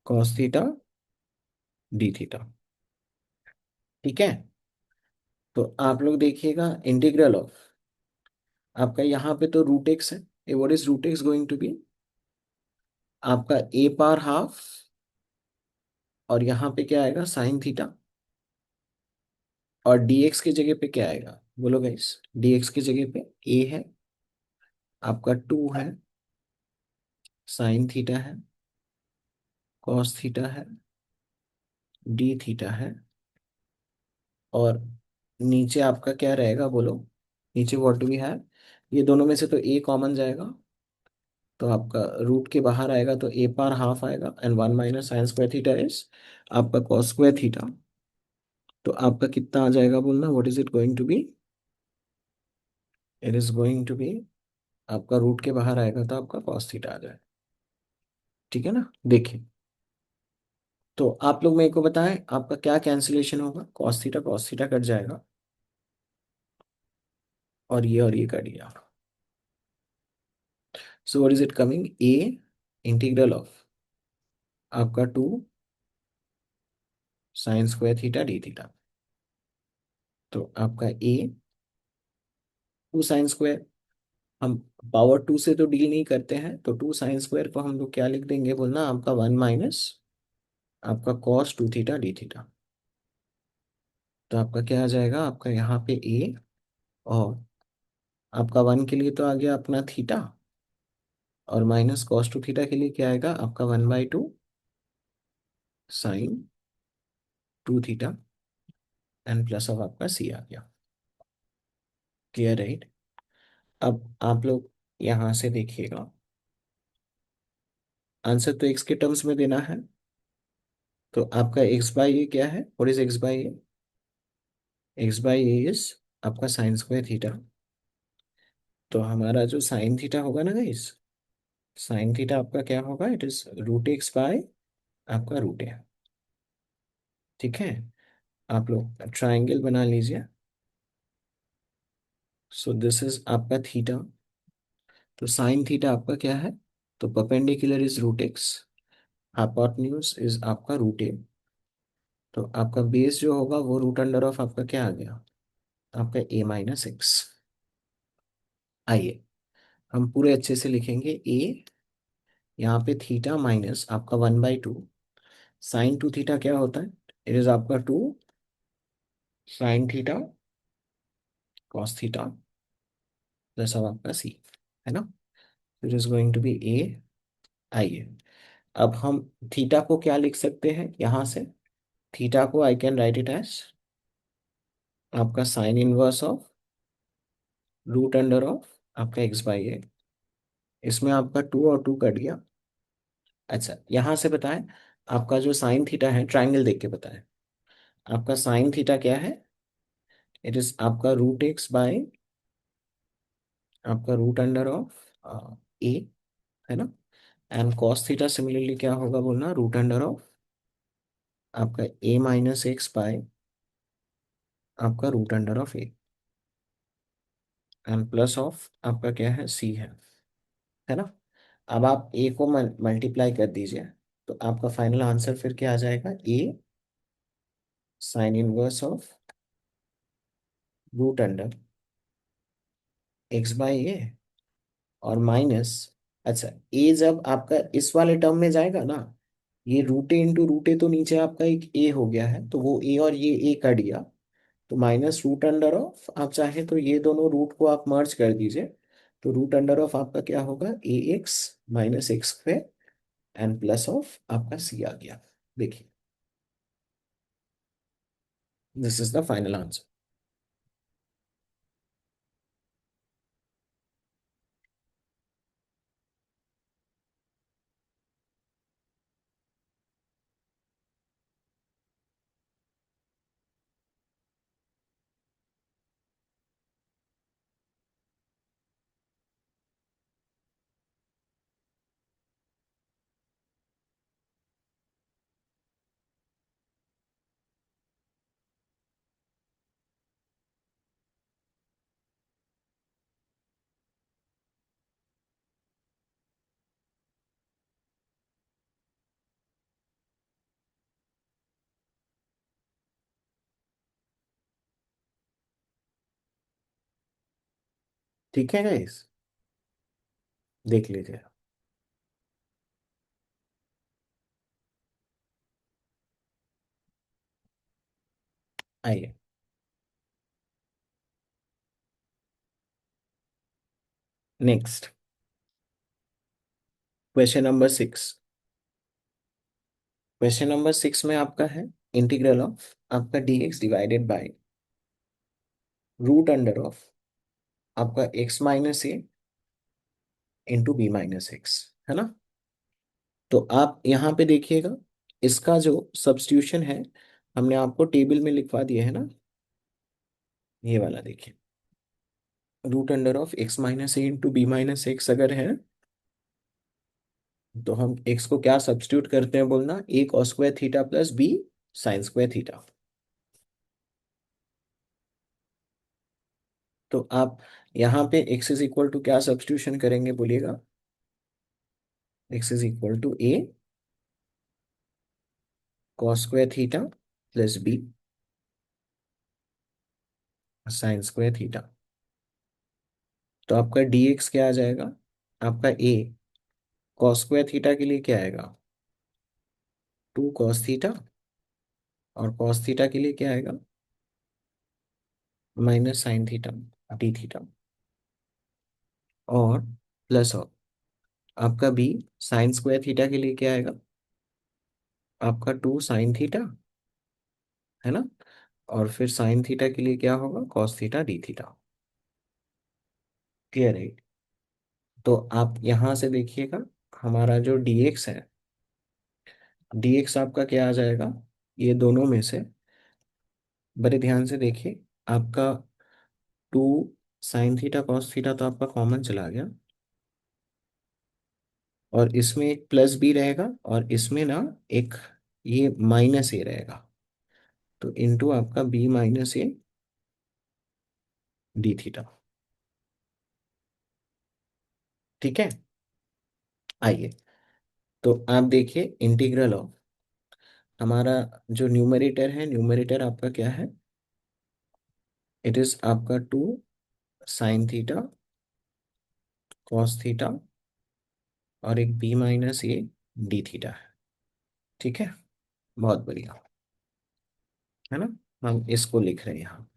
cos theta d theta. ठीक है। तो आप लोग देखिएगा इंटीग्रल ऑफ, आपका यहाँ पे तो रूट एक्स है, what is root x going to be, आपका a पावर हाफ, और यहाँ पे क्या आएगा साइन थीटा, और dx की जगह पे क्या आएगा बोलो गाइस, dx की जगह पे a है, आपका 2 है, साइन थीटा है, कॉस थीटा है, डी थीटा है, और नीचे आपका क्या रहेगा बोलो, नीचे व्हाट डू वी हैव, ये दोनों में से तो a कॉमन जाएगा, तो आपका रूट के बाहर आएगा तो a पावर हाफ आएगा, एंड 1 - sin² थीटा इज आपका cos² थीटा। तो आपका कितना आ जाएगा बोलना, what is it going to be, it is going to be, आपका रूट के बाहर आएगा तो आपका cos थीटा आ जाएगा। ठीक है ना, देखिए। तो आप लोग मेरे को बताएं आपका क्या कैंसिलेशन होगा, cos थीटा कट जाएगा, और ये कट गया। So what is it coming, a integral of आपका 2 sin² थीटा डी थीटा। तो आपका a 2 sin², हम पावर 2 से तो डील नहीं करते हैं, तो 2 sin² को हम लोग क्या लिख देंगे बोलना, आपका 1 माइनस आपका cos 2 थीटा डी थीटा। तो आपका क्या आ जाएगा, आपका यहाँ पे a, और आपका 1 के लिए तो आ गया अपना थीटा, और माइनस cos 2 थीटा के लिए क्या आएगा आपका 1/2 sin 2 theta, and plus of आपका c आ गया। Clear, right. अब आप लोग यहाँ से देखिएगा, आंसर तो x के टर्म्स में देना है, तो आपका x/a क्या है, what is x/a, x/a is आपका sin² थीटा। तो हमारा जो साइन थीटा होगा ना गाइस, साइन थीटा आपका क्या होगा, it is root x by आपका रूट ए। ठीक है। आप लोग ट्राइंगल बना लीजिए। सो दिस इज आपका थीटा, तो साइन थीटा आपका क्या है, तो perpendicular is root x, hypotenuse is आपका रूट ए। तो आपका बेस जो होगा वो रूट अंडर ऑफ आपका क्या आ गया, आपका a - x। आइए हम पूरे अच्छे से लिखेंगे, a यहाँ पे थीटा माइनस आपका 1/2 sin 2 थीटा क्या होता है, इट इज आपका 2 sin theta cos theta plus अब आपका c, है ना। It is going to be a। आइए अब हम थीटा को क्या लिख सकते हैं यहाँ से, थीटा को I can write it as आपका sine inverse of root under of आपका x/a। इसमें आपका 2 और 2 कट गया। अच्छा यहाँ से बताएं, आपका जो साइन थीटा है, ट्राइंगल देख के बताएं, आपका साइन थीटा क्या है, इट इज आपका रूट एक्स बाय आपका रूट अंडर ऑफ ए, है ना। एंड कॉस थीटा सिमिलरली क्या होगा बोलना, रूट अंडर ऑफ आपका a - x बाय आपका root under of a, and plus of आपका क्या है c है ना। अब आप a को मल्टीप्लाई कर दीजिए, तो आपका फाइनल आंसर फिर क्या आ जाएगा, a sine inverse of root under x/a, और माइनस, अच्छा a जब आपका इस वाले टर्म में जाएगा ना, ये root A into root a, तो नीचे आपका एक a हो गया है, तो वो a और ये a कट गया, तो माइनस रूट अंडर ऑफ, आप चाहे तो ये दोनों रूट को आप मर्ज कर दीजिए, तो रूट अंडर ऑफ आपका क्या होगा, ax - x² and plus of आपका c आ गया। देखिए this is the final answer. ठीक है गाइस, देख लीजिए। आइए, next question number 6। Question number 6 में आपका है इंटीग्रल ऑफ आपका dx divided by root under of आपका x minus a into b minus x, है ना। तो आप यहाँ पे देखिएगा, इसका जो सब्स्टिट्यूशन है हमने आपको टेबल में लिखवा दिया है ना, ये वाला देखिए। Root under of x minus a into b minus x अगर है, तो हम एक्स को क्या सब्स्टिट्यूट करते हैं बोलना, a cos square theta plus b sine square theta. तो आप यहाँ पे एक्स इज इक्वल टू क्या सब्स्टिट्यूशन करेंगे बोलिएगा, x is equal to a cos square theta plus b sine square theta. तो आपका dx क्या आ जाएगा, आपका a कॉस स्क्वायर थीटा के लिए क्या आएगा, 2 cos थीटा, और cos थीटा के लिए क्या आएगा, minus sign theta d theta, और प्लस और आपका b साइन स्क्वायर थीटा के लिए क्या आएगा, आपका 2 sin थीटा, है ना। और फिर साइन थीटा के लिए क्या होगा, cos theta d theta. Clear है। तो आप यहां से देखिएगा, हमारा जो dx है, dx आपका क्या आ जाएगा, ये दोनों में से बड़े ध्यान से देखिए, आपका 2 sin थीटा कॉस थीटा तो आपका कॉमन चला गया, और इसमें एक प्लस बी रहेगा, और इसमें ना एक ये माइनस ए रहेगा। तो इनटू आपका b minus a d theta. ठीक है। आइए, तो आप देखिए इंटीग्रल ऑफ हमारा जो न्यूमरेटर है, न्यूमरेटर आपका क्या है, इट इज आपका 2 sin थीटा कॉस थीटा और एक b minus a d theta है। ठीक है, बहुत बढ़िया, है ना। हम इसको लिख रहे हैं यहाँ।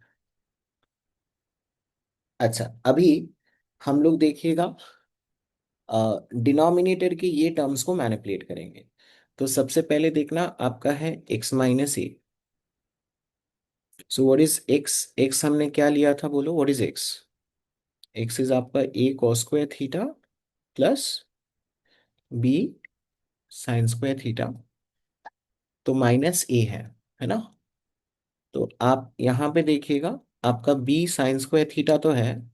अच्छा, अभी हम लोग देखिएगा डिनोमिनेटर के ये टर्म्स को मैनिपुलेट करेंगे। तो सबसे पहले देखना आपका है x minus A. So what is x, x हमने क्या लिया था बोलो, what is x, x is आपका a cos square theta plus b sign square theta, तो माइनस a है ना। तो आप यहाँ पे देखिएगा, आपका b साइन स्क्वायर थीटा तो है,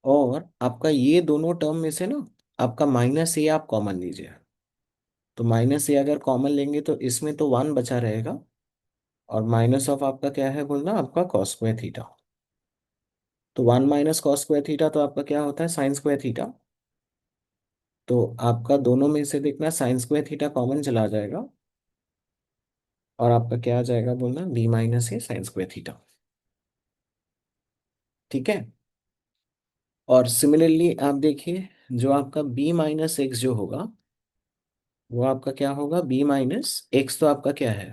और आपका ये दोनों टर्म में से ना आपका माइनस ए आप कॉमन लीजिए। तो माइनस ए अगर कॉमन लेंगे तो इसमें तो 1 बचा रहेगा, और माइनस ऑफ आपका क्या है बोलना, आपका कॉस स्क्वायर थीटा। तो 1 माइनस कॉस स्क्वायर थीटा तो आपका क्या होता है, साइन स्क्वायर थीटा। तो आपका दोनों में से देखना साइन स्क्वायर थीटा कॉमन चला जाएगा, और आपका क्या आ जाएगा बोलना, B minus a sine square theta. ठीक है। और सिमिलरली आप देखिए, जो आपका बी माइनस एक्स जो होगा, वो आपका क्या होगा, बी माइनस एक्स तो आपका क्या है,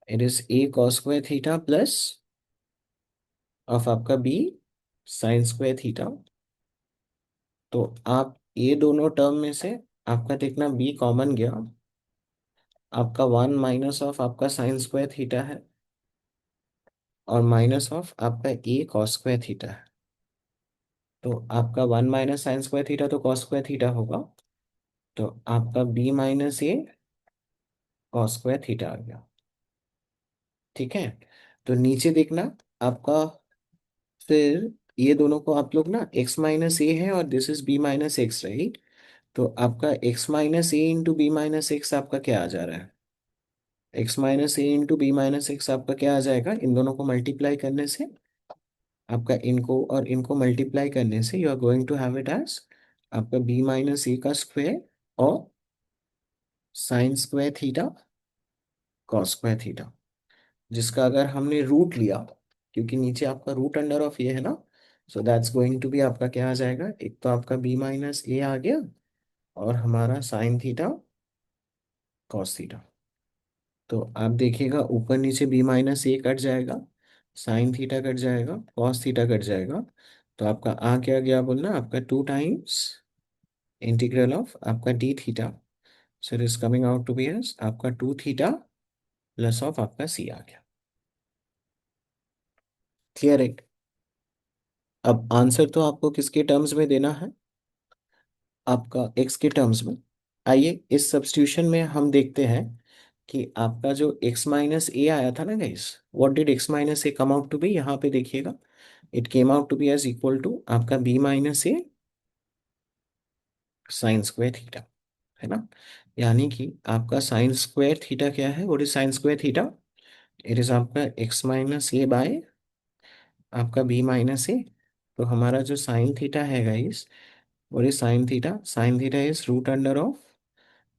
it is a cos square theta plus of आपका बी साइन स्क्वायर थीटा। तो आप ये दोनों टर्म में से आपका देखना बी कॉमन गया, आपका 1 माइनस ऑफ आपका साइन स्क्वायर थीटा है, और माइनस ऑफ आपका ए कॉस स्क्वायर थीटा है। तो आपका 1 माइनस साइन स्क्वायर थीटा तो कॉस स्क्वायर थीटा होगा, तो आपका बी माइनस ए कॉस स्क्वायर थीटा आ गया। ठीक है। तो नीचे देखना आपका, फिर ये दोनों को आप लोग ना x माइनस ए है और this is b minus x, right. तो आपका x minus a into b minus x आपका क्या आ जा रहा है, x minus a into b minus x आपका क्या आ जाएगा, इन दोनों को मल्टीप्लाई करने से, आपका इनको और इनको मल्टीप्लाई करने से you are going to have it as आपका बी माइनस ए का स्क्वायर और sine square theta cos square theta, जिसका अगर हमने रूट लिया, क्योंकि नीचे आपका रूट अंडर ऑफ ये है ना, so that's going to be आपका क्या आ जाएगा, एक तो आपका बी माइनस ए आ गया, और हमारा साइन थीटा कॉस थीटा। तो आप देखिएगा ऊपर नीचे बी माइनस ए कट जाएगा, साइन थीटा कट जाएगा, कॉस थीटा कट जाएगा। तो आपका आ क्या गया बोलना, आपका 2 टाइम्स इंटीग्रल ऑफ आपका d theta, so it is coming out to be as आपका 2 थीटा प्लस ऑफ आपका सी आ गया। क्लियर है? अब आंसर तो आपको किसके टर्म्स में देना है, आपका एक्स के टर्म्स में। आइए इस सब्स्टिट्यूशन में हम देखते हैं कि आपका जो x माइनस ए आया था ना guys, what did x minus a come out to be, यहाँ पे देखिएगा, it came out to be as equal to आपका b minus a sine square theta, है ना। यानी कि आपका साइन स्क्वायर थीटा क्या है, what is sine square theta, it is आपका x माइनस ए बाय आपका b माइनस ए। तो हमारा जो साइन थीटा है guys, what is sine theta is root under of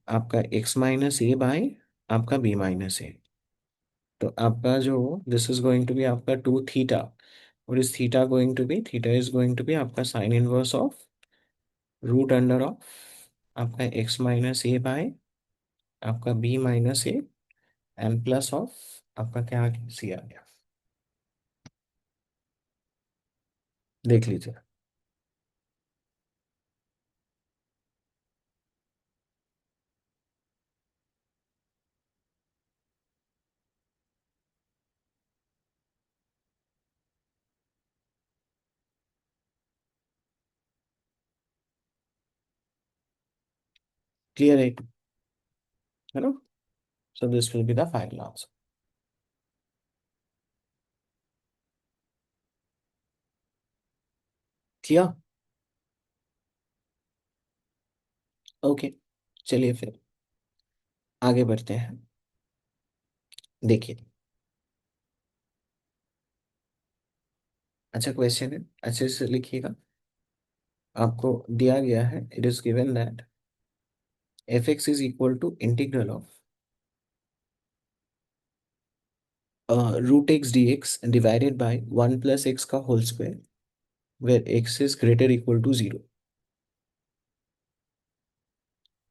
आपका x माइनस ए बाय आपका b माइनस ए। तो आपका जो this is going to be आपका 2 थीटा, और इस theta going to be, theta is going to be आपका sine inverse of root under of आपका x माइनस ए बाय आपका b minus a, and plus of आपका क्या आ गया, सी आ गया। देख लीजिए। क्लियर है ना। सो this will be the final answer. किया। ओके, चलिए फिर आगे बढ़ते हैं। देखिए, अच्छा क्वेश्चन है, अच्छे से लिखिएगा। आपको दिया गया है, it is given that f x is equal to integral of root x d x divided by 1 + x का whole square, where x is greater equal to 0.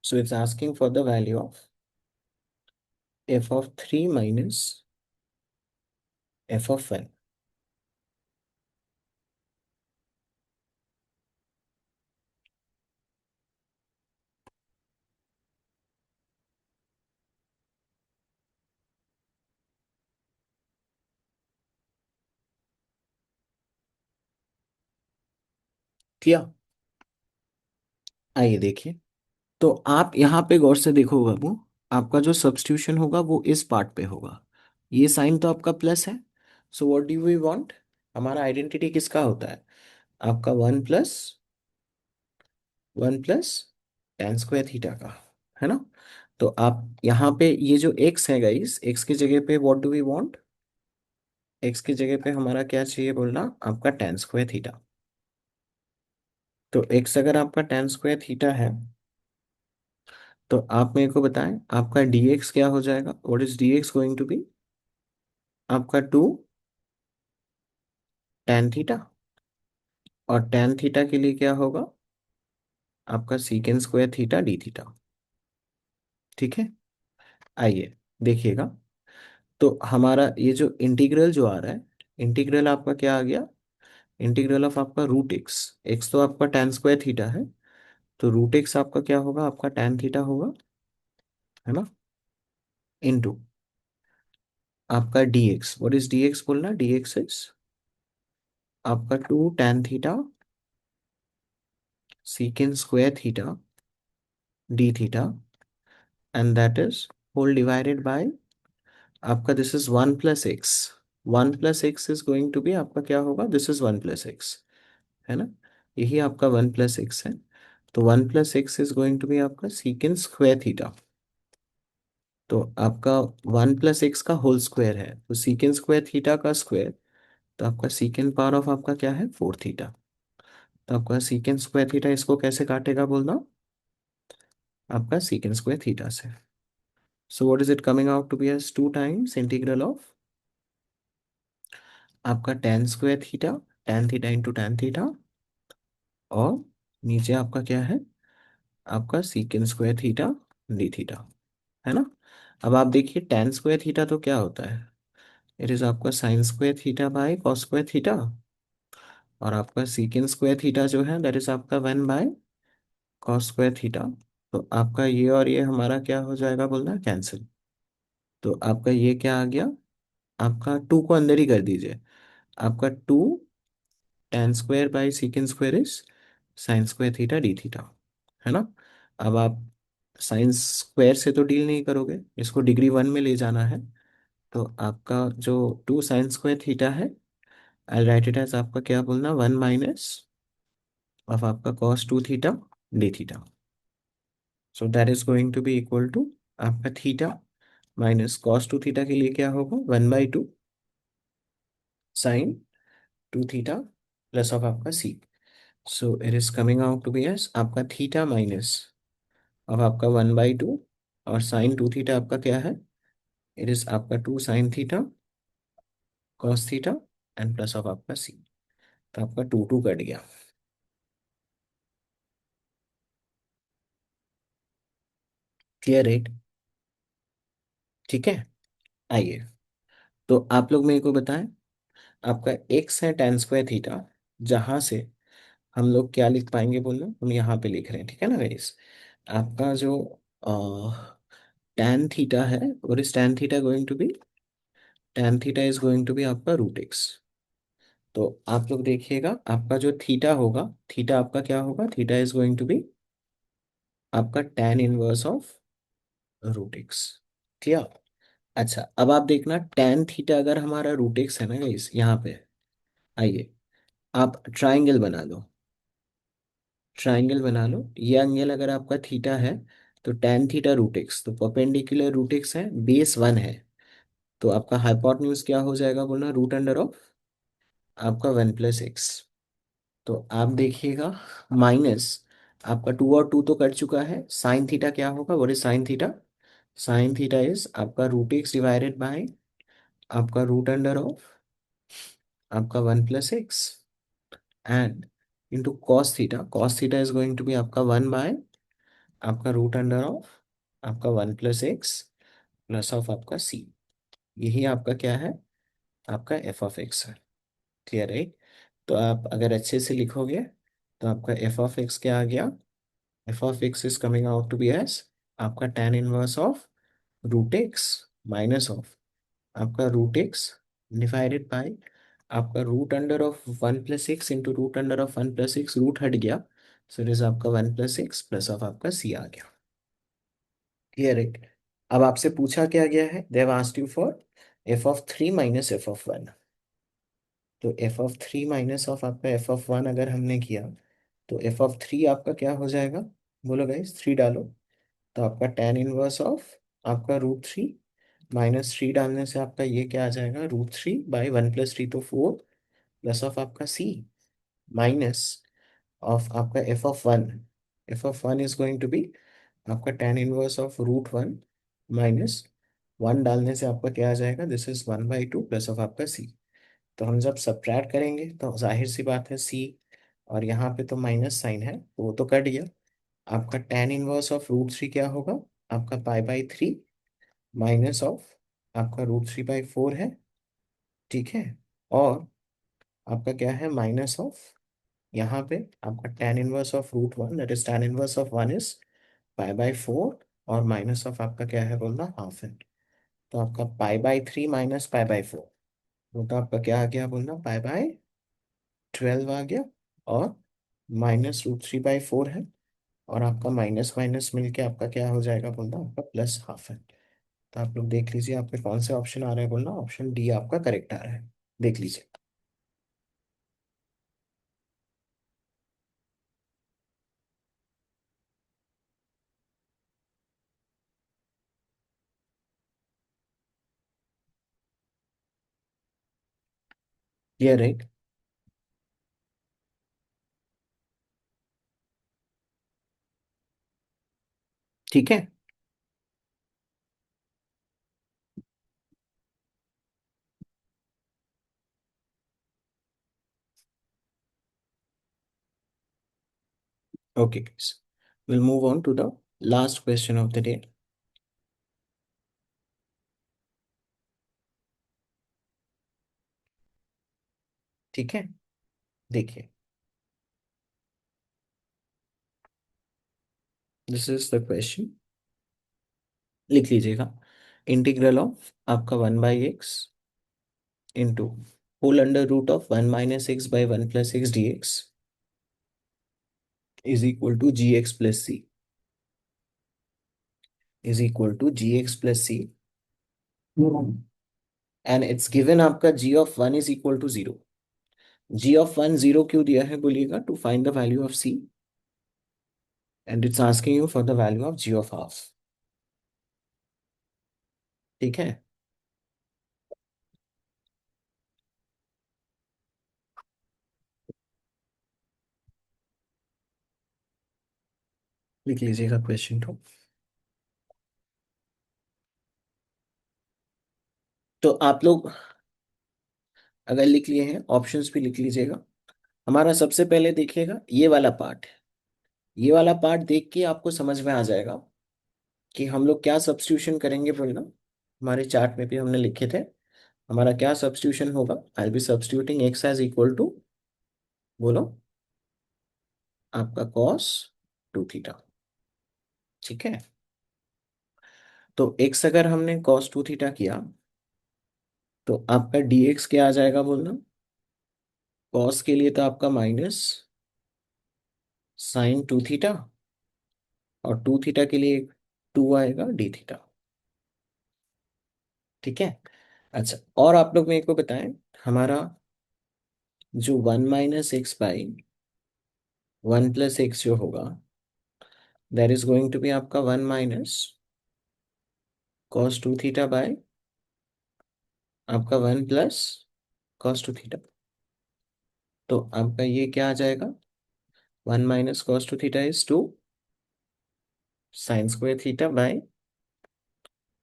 So it's asking for the value of f of 3 minus f of 1. किया। आइए देखिए, तो आप यहाँ पे गौर से देखो बाबू, आपका जो सब्स्टिट्यूशन होगा वो इस पार्ट पे होगा। ये साइन तो आपका प्लस है, so what do we want, हमारा आइडेंटिटी किसका होता है, आपका 1 + tan स्क्वायर थीटा का, है ना। तो आप यहाँ पे ये जो x है गाइस, x की जगह पे what do we want, x की जगह पे हमारा क्या चाहिए बोलना, आपका tan स्क्वायर थीटा। तो x अगर आपका tan स्क्वायर थीटा है, तो आप मेरे को बताएं आपका dx क्या हो जाएगा, what is dx going to be, आपका 2 tan थीटा, और tan थीटा के लिए क्या होगा, आपका सीकेंड स्क्वायर थीटा डी थीटा। ठीक है। आइए देखिएगा, तो हमारा ये जो इंटीग्रल जो आ रहा है, इंटीग्रल आपका क्या आ गया, इंटीग्रल ऑफ आपका रूट एक्स, एक्स तो आपका tan स्क्वायर थीटा है, तो रूट एक्स आपका क्या होगा, आपका tan थीटा होगा, है ना, इनटू आपका dx, व्हाट इज dx बोलना, dx इज आपका 2 tan theta secant square theta d theta, and that is whole divided by आपका this is 1 + x, 1 + x is going to be आपका क्या होगा, दिस इज 1 + x, है ना, यही आपका 1 + x है। तो 1 + x is going to be आपका सीकेंड स्क्वायर थीटा। तो आपका 1 + x का होल स्क्वायर है, तो सीकेंड स्क्वायर थीटा का स्क्वायर, तो आपका सीकेंड पावर ऑफ आपका क्या है, 4 थीटा। तो आपका सीकेंड स्क्वायर थीटा इसको कैसे काटेगा बोलना, आपका सीकेंड स्क्वायर थीटा से। So what is it coming out to be as 2 times integral of आपका tan square theta, tan theta into tan theta, और नीचे आपका क्या है, आपका सीकेंड स्क्वायर थीटा डी थीटा, है ना। अब आप देखिए टेन स्क्वायर थीटा तो क्या होता है, इट इज आपका sine square theta by cos square theta, और आपका सीकेंड स्क्वायर थीटा जो है दैट इज आपका one by cos square theta. तो आपका ये और ये हमारा क्या हो जाएगा बोलना, कैंसिल। तो आपका ये क्या आ गया, आपका टू को अंदर ही कर दीजिए, आपका two tan square by second square is sine square theta d theta, है ना। अब आप साइन स्क्वायर से तो डील नहीं करोगे, इसको डिग्री वन में ले जाना है। तो आपका जो टू साइन स्क्वायर थीटा है, आई राइट इट एज आपका क्या बोलना, वन माइनस ऑफ आपका cos two theta d theta. So that is going to be equal to आपका theta minus cos two theta के लिए क्या होगा, one by two sine two theta plus of आपका सी। So it is coming out to be as आपका theta minus अब आपका one by two, और साइन टू थीटा आपका क्या है, इट इज आपका two sine theta cos theta and plus of आपका सी। तो आपका टू टू कट गया, क्लियर राइट। ठीक है, आइए, तो आप लोग मेरे को बताएं, आपका एक्स है टेन स्क्वायर थीटा, जहां से हम लोग क्या लिख पाएंगे बोलना, हम यहाँ पे लिख रहे हैं, ठीक है ना गाइस। आपका जो tan थीटा है, और इस tan theta going to be, tan theta is going to be आपका रूट एक्स। तो आप लोग देखिएगा आपका जो थीटा होगा, थीटा आपका क्या होगा, theta is going to be आपका tan inverse of root x, clear. अच्छा अब आप देखना tan थीटा अगर हमारा रूट एक्स है ना गाइस, यहाँ पे आइए, आप ट्राइंगल बना लो, ट्राइंगल बना लो, ये एंगल अगर आपका थीटा है, तो tan थीटा रूट एक्स, तो परपेंडिकुलर रूट एक्स है, बेस वन है, तो आपका हाइपोटेन्यूज क्या हो जाएगा बोलना, रूट अंडर ऑफ आपका वन प्लस एक्स। तो आप देखिएगा माइनस आपका टू और टू तो कट चुका है, साइन थीटा क्या होगा, what is sine theta, sine theta is आपका रूट एक्स डिवाइडेड बाय आपका रूट अंडर ऑफ आपका one plus x, and into cos theta is going to be आपका वन बाय आपका रूट अंडर ऑफ आपका one plus x plus of आपका c. यही आपका क्या है, आपका एफ ऑफ एक्स है, क्लियर है। तो आप अगर अच्छे से लिखोगे, तो आपका एफ ऑफ एक्स क्या आ गया, f of x is coming out to be as आपका tan inverse of root x minus of आपका रूट एक्स डिवाइडेड बाय आपका root under of one plus x into root under of one plus x, root हट गया, so it is आपका one plus x plus of आपका सी आ गया, clear है। अब आपसे पूछा क्या गया है, they have asked you for f of three minus f of one. तो f of three minus of आपका एफ ऑफ वन अगर हमने किया, तो एफ ऑफ थ्री आपका क्या हो जाएगा, बोलो गाइस, थ्री डालो, तो आपका tan इनवर्स ऑफ आपका रूट थ्री माइनस थ्री डालने से आपका ये क्या आ जाएगा, root three by one plus three तो फोर प्लस ऑफ आपका सी माइनस ऑफ आपका f of one is going to be आपका tan inverse of root one minus one डालने से आपका क्या आ जाएगा, this is one by two plus of आपका सी। तो हम जब सब्ट्रैक्ट करेंगे तो जाहिर सी बात है सी, और यहाँ पे तो माइनस साइन है तो वो तो कट गया, आपका tan inverse of root three क्या होगा, आपका pi by three minus of आपका रूट थ्री बाई फोर है, ठीक है। और आपका क्या है, माइनस ऑफ यहाँ पे आपका tan inverse of root one, that is tan inverse of one is pi by four, और माइनस ऑफ आपका क्या है बोलना, हाफ है। तो आपका pi by three minus pi by four, वो तो आपका क्या आ गया बोलना, पाई बाई ट्वेल्व आ गया, और minus root three by four है, और आपका माइनस माइनस मिलके आपका क्या हो जाएगा बोलना, आपका प्लस हाफ है। तो आप लोग देख लीजिए आपके कौन से ऑप्शन आ रहे हैं बोलना, ऑप्शन डी आपका करेक्ट आ रहा है, देख लीजिए। क्लियर राइट, ठीक है। Okay, guys. We'll move on to the last question of the day. ठीक है, देखिए, दिस इज द क्वेश्चन, लिख लीजिएगा। इंटीग्रल ऑफ आपका 1/x into whole under root of 1 - x/1 + x dx is equal to gx + c, is equal to gx + c, and it's given आपका g(1) is equal to 0। g(1) 0 क्यों दिया है बोलिएगा? To find the value of c, and it's asking you for the value of g(½ ठीक है। लिख लीजिएगा question को। तो आप लोग अगर लिख लिए हैं, ऑप्शंस भी लिख लीजिएगा। हमारा सबसे पहले देखिएगा ये वाला पार्ट। ये वाला पार्ट देख के आपको समझ में आ जाएगा कि हम लोग क्या सब्स्टिट्यूशन करेंगे बोलना। हमारे चार्ट में भी हमने लिखे थे, हमारा क्या सब्स्टिट्यूशन होगा। I be substituting x as equal to, बोलो, आपका cos 2 थीटा। ठीक है, तो एक्स अगर हमने cos 2 थीटा किया तो आपका dx क्या आ जाएगा बोलना। cos के लिए तो आपका -sin 2 थीटा, और 2 थीटा के लिए 2 आएगा d थीटा। ठीक है, अच्छा, और आप लोग मेरे को बताएं, हमारा जो 1 - x/1 + x जो होगा, that is going to be आपका 1 - cos 2 थीटा बाय आपका 1 + cos 2 थीटा। तो आपका ये क्या आ जाएगा? 1 - cos 2 theta is 2 sin² theta by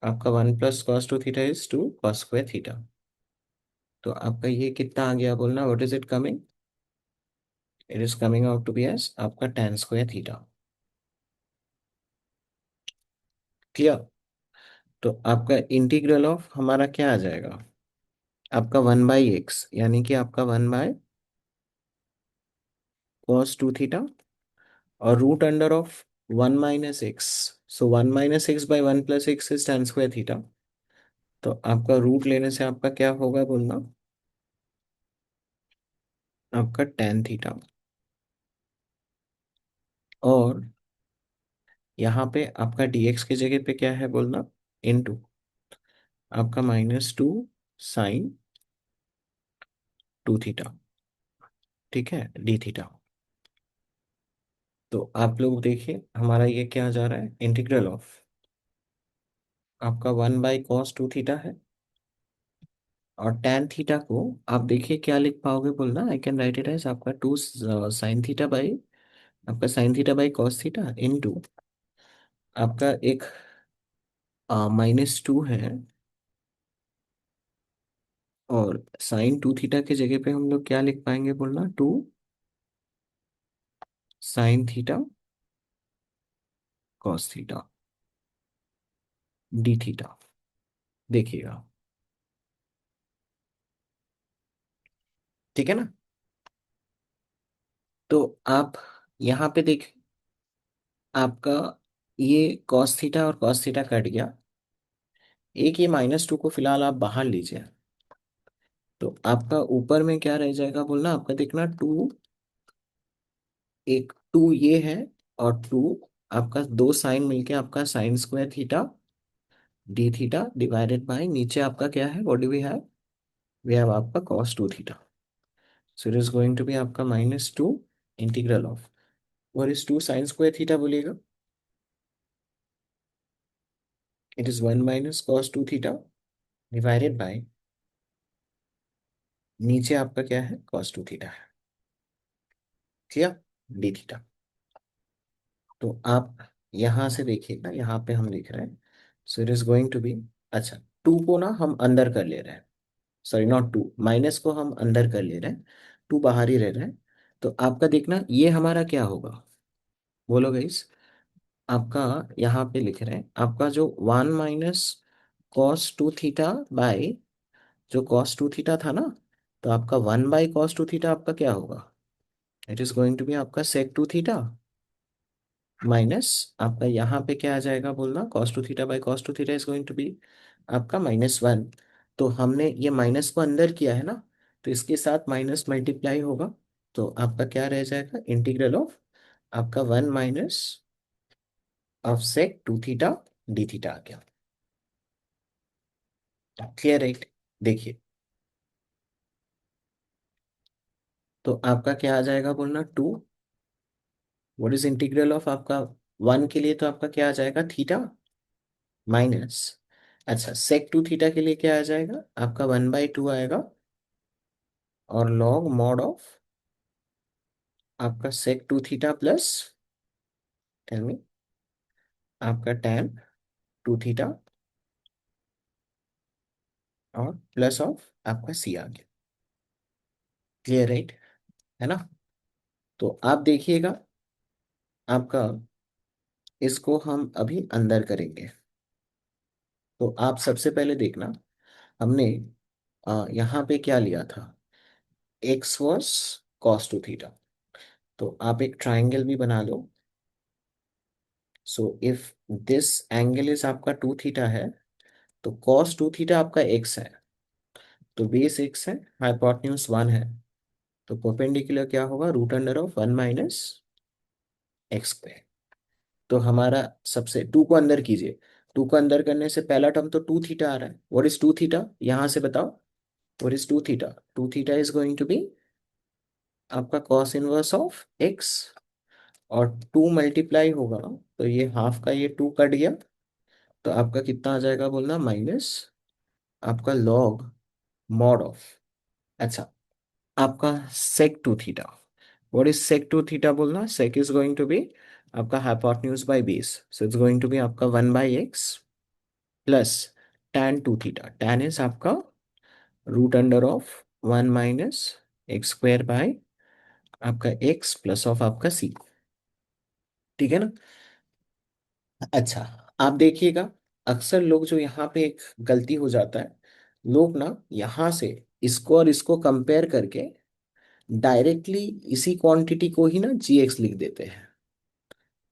आपका 1 + cos 2 theta is 2 cos² theta. तो आपका ये कितना आ गया बोलना, what is it coming? It is coming out to be as आपका tan²थीटा। क्लियर? तो आपका इंटीग्रल ऑफ हमारा क्या आ जाएगा, आपका 1/x, यानी कि आपका 1/cos 2 थीटा, और root under of 1 - x, so 1 - x/1 + x is tan²थीटा। तो आपका रूट लेने से आपका क्या होगा बोलना, आपका tan थीटा, और यहाँ पे आपका dx की जगह पे क्या है बोलना, इनटू आपका -2 sin 2 थीटा। ठीक है, d थीटा। तो आप लोग देखिए हमारा ये क्या जा रहा है, इंटीग्रल ऑफ आपका 1/cos 2 थीटा है, और tan थीटा को आप देखिए क्या लिख पाओगे बोलना, I can write it as आपका 2 sin थीटा बाई आपका sin थीटा/cos थीटा इनटू आपका एक -2 है, और sin 2 थीटा की जगह पे हम लोग क्या लिख पाएंगे बोलना, 2 sin थीटा/cos थीटा d थीटा। देखिएगा, ठीक है ना। तो आप यहाँ पे देख, आपका ये cos थीटा और cos थीटा कट गया, एक ये -2 को फिलहाल आप बाहर लीजिए, तो आपका ऊपर में क्या रह जाएगा बोलना, आपका देखना 2, एक 2 ये है, और 2 आपका दो साइन मिलके आपका sin² theta d theta divided by नीचे आपका क्या है, व्हाट डू वी हैव आपका cos 2 theta. So it is going to be आपका -2 इंटीग्रल ऑफ, और इस 2 sin² थीटा बोलिएगा, it is 1 - cos 2 theta divided by नीचे आपका क्या है, cos 2 थीटा है। क्लियर? d theta. तो आप यहां से देखिए ना, यहाँ पे हम लिख रहे हैं, so it is going to be, अच्छा, 2 को ना हम अंदर कर ले रहे हैं, सॉरी नॉट 2, माइनस को हम अंदर कर ले रहे हैं, 2 बाहर ही रह रहे हैं। तो आपका देखना ये हमारा क्या होगा, बोलो गाइस। आपका यहाँ पे लिख रहे हैं आपका जो 1 - cos 2 थीटा बाय जो cos 2 थीटा था ना, तो आपका 1/cos 2 थीटा आपका क्या होगा? It is going to be आपका sec 2 थीटा माइनस आपका यहाँ पे क्या आ जाएगा बोलना, cos 2 थीटा/cos 2 theta is going to be आपका -1। तो हमने ये माइनस को अंदर किया है ना, तो इसके साथ माइनस मल्टीप्लाई होगा। तो आपका क्या रह जाएगा, इंटीग्रल ऑफ आपका 1 - of sec 2 theta d theta आ गया। Clear right? देखिए, तो आपका क्या आ जाएगा बोलना, 2। व्हाट इज इंटीग्रल ऑफ आपका 1 के लिए, तो आपका क्या आ जाएगा, थीटा माइनस, अच्छा sec 2 थीटा के लिए क्या आ जाएगा आपका 1/2 आएगा, और लॉग मॉड ऑफ आपका sec 2 theta plus, tell me, आपका tan 2 थीटा और प्लस ऑफ आपका सी आ गया। Clear right? है ना? तो आप देखिएगा, आपका इसको हम अभी अंदर करेंगे। तो आप सबसे पहले देखना, हमने यहाँ पे क्या लिया था, एक्स वर्स cos 2 थीटा। तो आप एक ट्राइंगल भी बना लो। So if this angle is आपका 2 थीटा है, तो cos 2 थीटा आपका एक्स है, तो बेस एक्स है, हाइपोटेन्यूज 1 है, तो परपेंडिकुलर क्या होगा, √(1 - x²). तो हमारा सबसे 2 को अंदर कीजिए, 2 को अंदर करने से पहला टर्म तो 2 थीटा आ रहा है। व्हाट इज 2 थीटा, यहां से बताओ, what is 2 theta? 2 theta is going to be आपका कॉस इनवर्स ऑफ एक्स, और 2 मल्टीप्लाई होगा, तो ये हाफ का ये 2 कट गया, तो आपका कितना आ जाएगा बोलना, माइनस आपका लॉग मॉड ऑफ, अच्छा आपका sec 2 theta. What is sec 2 theta बोलना, sec is going to be आपका hypotenuse by base, so it's going to be आपका 1/x plus tan 2 theta, tan is आपका √(1 - x² बाय आपका x plus of आपका c। ठीक है ना? अच्छा, आप देखिएगा, अक्सर लोग जो यहाँ पे एक गलती हो जाता है, लोग ना यहाँ से इसको और इसको कंपेयर करके डायरेक्टली इसी क्वांटिटी को ही ना जीएक्स लिख देते हैं,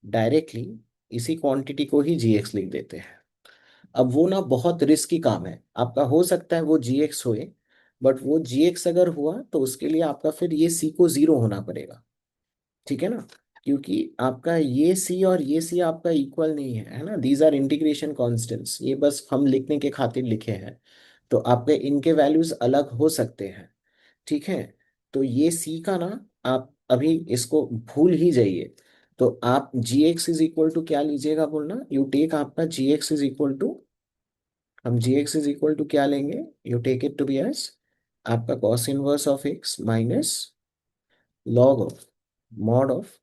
डायरेक्टली इसी क्वांटिटी को ही जीएक्स लिख देते हैं। अब वो ना बहुत रिस्की काम है आपका, हो सकता है वो जीएक्स होए, बट वो जीएक्स अगर हुआ तो उसके लिए आपका फिर ये सी को 0 होना पड़ेगा। ठीक है ना? क्योंकि आपका ये सी और ये सी आपका इक्वल नहीं है ना, दीज आर इंटीग्रेशन कांस्टेंट्स, ये बस हम लिखने के खातिर लिखे हैं, तो आपके इनके वैल्यूज अलग हो सकते हैं। ठीक है? तो ये सी का ना, आप अभी इसको भूल ही जाइए। तो आप g x is equal to क्या लीजिएगा बोलना, यू टेक आपका g x is equal to, हम g x is equal to क्या लेंगे, you take it to be as आपका cos inverse of x minus log of mod of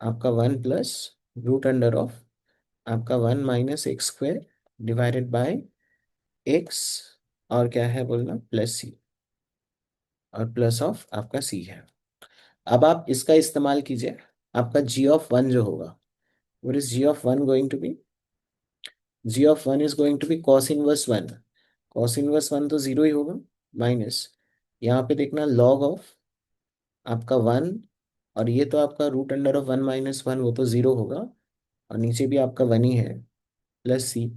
आपका 1 plus √(of आपका 1 - x² डिवाइडेड बाय एक्स, और क्या है बोलना, प्लस सी, और प्लस ऑफ आपका सी है। अब आप इसका इस्तेमाल कीजिए, आपका g(1) जो होगा, what is g(1) going to be, g(1) is going to be cos 1। cos 1 तो 0 ही होगा, माइनस यहाँ पे देखना लॉग ऑफ आपका 1, और ये तो आपका √(1 - 1), वो तो 0 होगा, और नीचे भी आपका 1 ही है, प्लस सी,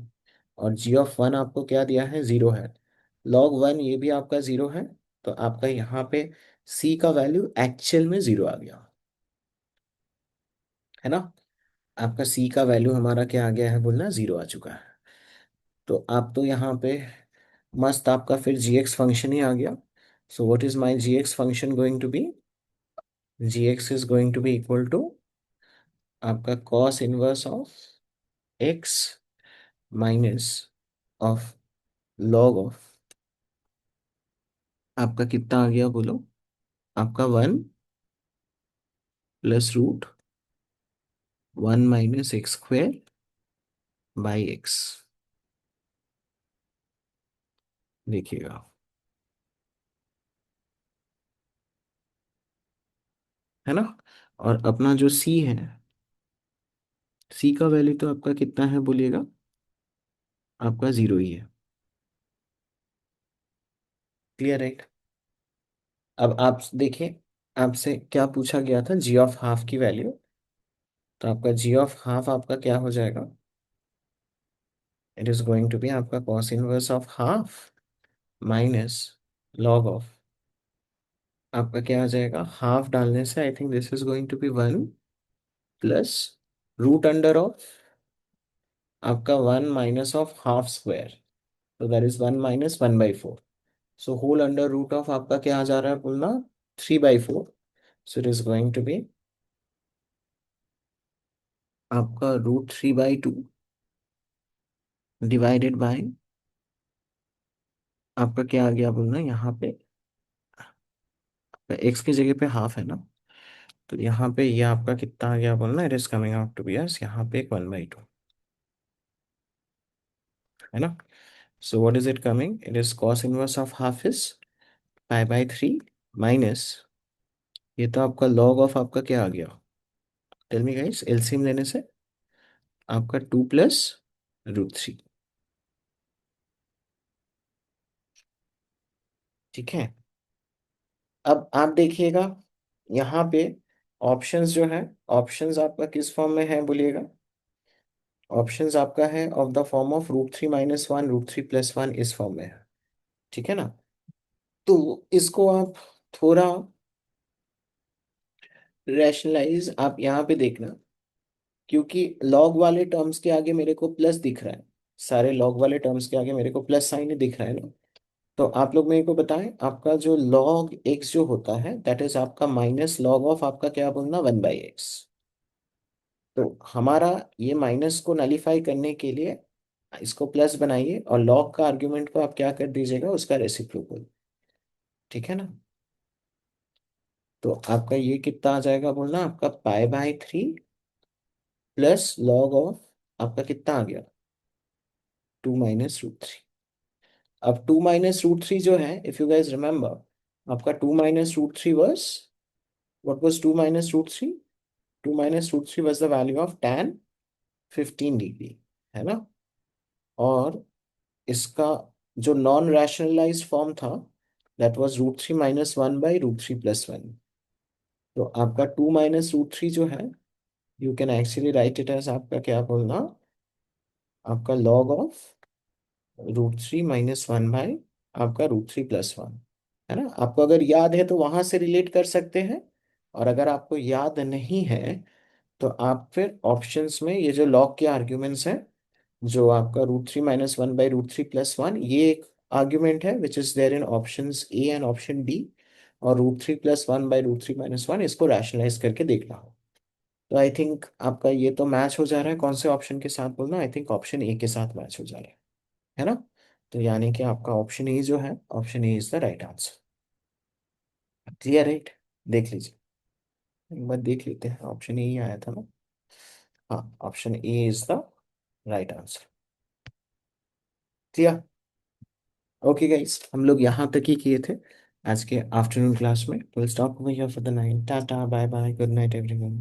और g(1) आपको क्या दिया है, 0 है, log 1 ये भी आपका 0 है, तो आपका यहाँ पे c का वैल्यू एक्चुअल में 0 आ गया, है ना? आपका c का वैल्यू हमारा क्या आ गया है बोलना, 0 आ चुका है। तो आप तो यहाँ पे मस्त आपका फिर gx फंक्शन ही आ गया। So what is my gx function going to be, gx is going to be equal to आपका cos inverse of x minus of log of आपका कितना आ गया बोलो, आपका 1 + √(1 - x² बाई एक्स। देखिएगा, है ना? और अपना जो सी है, सी का वैल्यू तो आपका कितना है बोलिएगा, आपका जीरो ही है। Clear right. अब आप देखिए, आपसे क्या पूछा गया था, जी ऑफ हाफ की वैल्यू। तो आपका जी ऑफ हाफ आपका क्या हो जाएगा, it is going to be आपका cos inverse of half minus log of, आपका क्या आ जाएगा, हाफ डालने से I think this is going to be one plus root under of आपका one minus of half square, तो that is one minus one by four. So whole under root of आपका क्या आ जा रहा है बोलना, three by four. So it is going to be आपका root three by two divided by आपका क्या आ गया बोलना यहाँ पे, एक्स की जगह पे हाफ है ना, तो यहाँ पे ये आपका कितना आ गया बोलना, it is coming out to be yes यहाँ पे एक वन बाई टू है ना। So what is it coming, it is cos inverse of half is pi by three minus, ये तो आपका लॉग ऑफ आपका क्या आ गया, टेल मी गाइस, एलसीएम लेने से आपका टू प्लस रूट थ्री। ठीक है। अब आप देखिएगा यहाँ पे ऑप्शंस जो है, ऑप्शंस आपका किस फॉर्म में है बोलिएगा, ऑप्शंस आपका है of the form of root three minus one root three plus one, इस फॉर्म में है। ठीक है ना। तो इसको आप थोड़ा रैशनलाइज आप यहाँ पे देखना, क्योंकि लॉग वाले टर्म्स के आगे मेरे को प्लस दिख रहा है, सारे लॉग वाले टर्म्स के आगे मेरे को प्लस साइन ही दिख रहा है ना। तो आप लोग मेरे को बताएं, आपका जो लॉग एक्स जो होता है दैट इज आपका माइनस लॉग ऑफ आपका क्या बोलना, वन बाई एक्स। तो हमारा ये माइनस को नलीफाई करने के लिए इसको प्लस बनाइए और लॉग का आर्ग्यूमेंट को आप क्या कर दीजिएगा, उसका रेसिप्रोकल। ठीक है ना। तो आपका ये कितना आ जाएगा बोलना, आपका pi by three plus log of आपका कितना आ गया, टू माइनस रूट थ्री। अब टू माइनस रूट थ्री जो है, इफ यू गाइज रिमेंबर, आपका two minus root three was, what was two minus root three, two minus root three was the value of tan 15 degree, है ना। और इसका जो non rationalized form था that was root three minus one by root three plus one. तो आपका two minus root three जो है, you can actually write it as आपका क्या बोलना, आपका log of root three minus one by आपका रूट थ्री प्लस वन, है ना। आपको अगर याद है तो वहां से रिलेट कर सकते हैं, और अगर आपको याद नहीं है तो आप फिर ऑप्शंस में ये जो लॉग के आर्ग्यूमेंट्स हैं, जो आपका root three minus one by root three plus one, ये एक आर्ग्यूमेंट है which is there in options A and option D, और root three plus one by root three minus one, इसको रैशनलाइज करके देखना हो। तो आई थिंक आपका ये तो मैच हो जा रहा है, कौन से ऑप्शन के साथ बोलना, आई थिंक ऑप्शन ए के साथ मैच हो जा रहा है ना। तो यानी कि आपका ऑप्शन ए जो है, option A is the right answer. Clear right. देख लीजिए, एक बार देख लेते हैं, ऑप्शन ए ही आया था ना। हाँ, option A is the right answer. Clear. Okay guys, हम लोग यहाँ तक ही किए थे आज के आफ्टरनून क्लास में। Will stop over here for the night. Tata bye bye, good night everyone.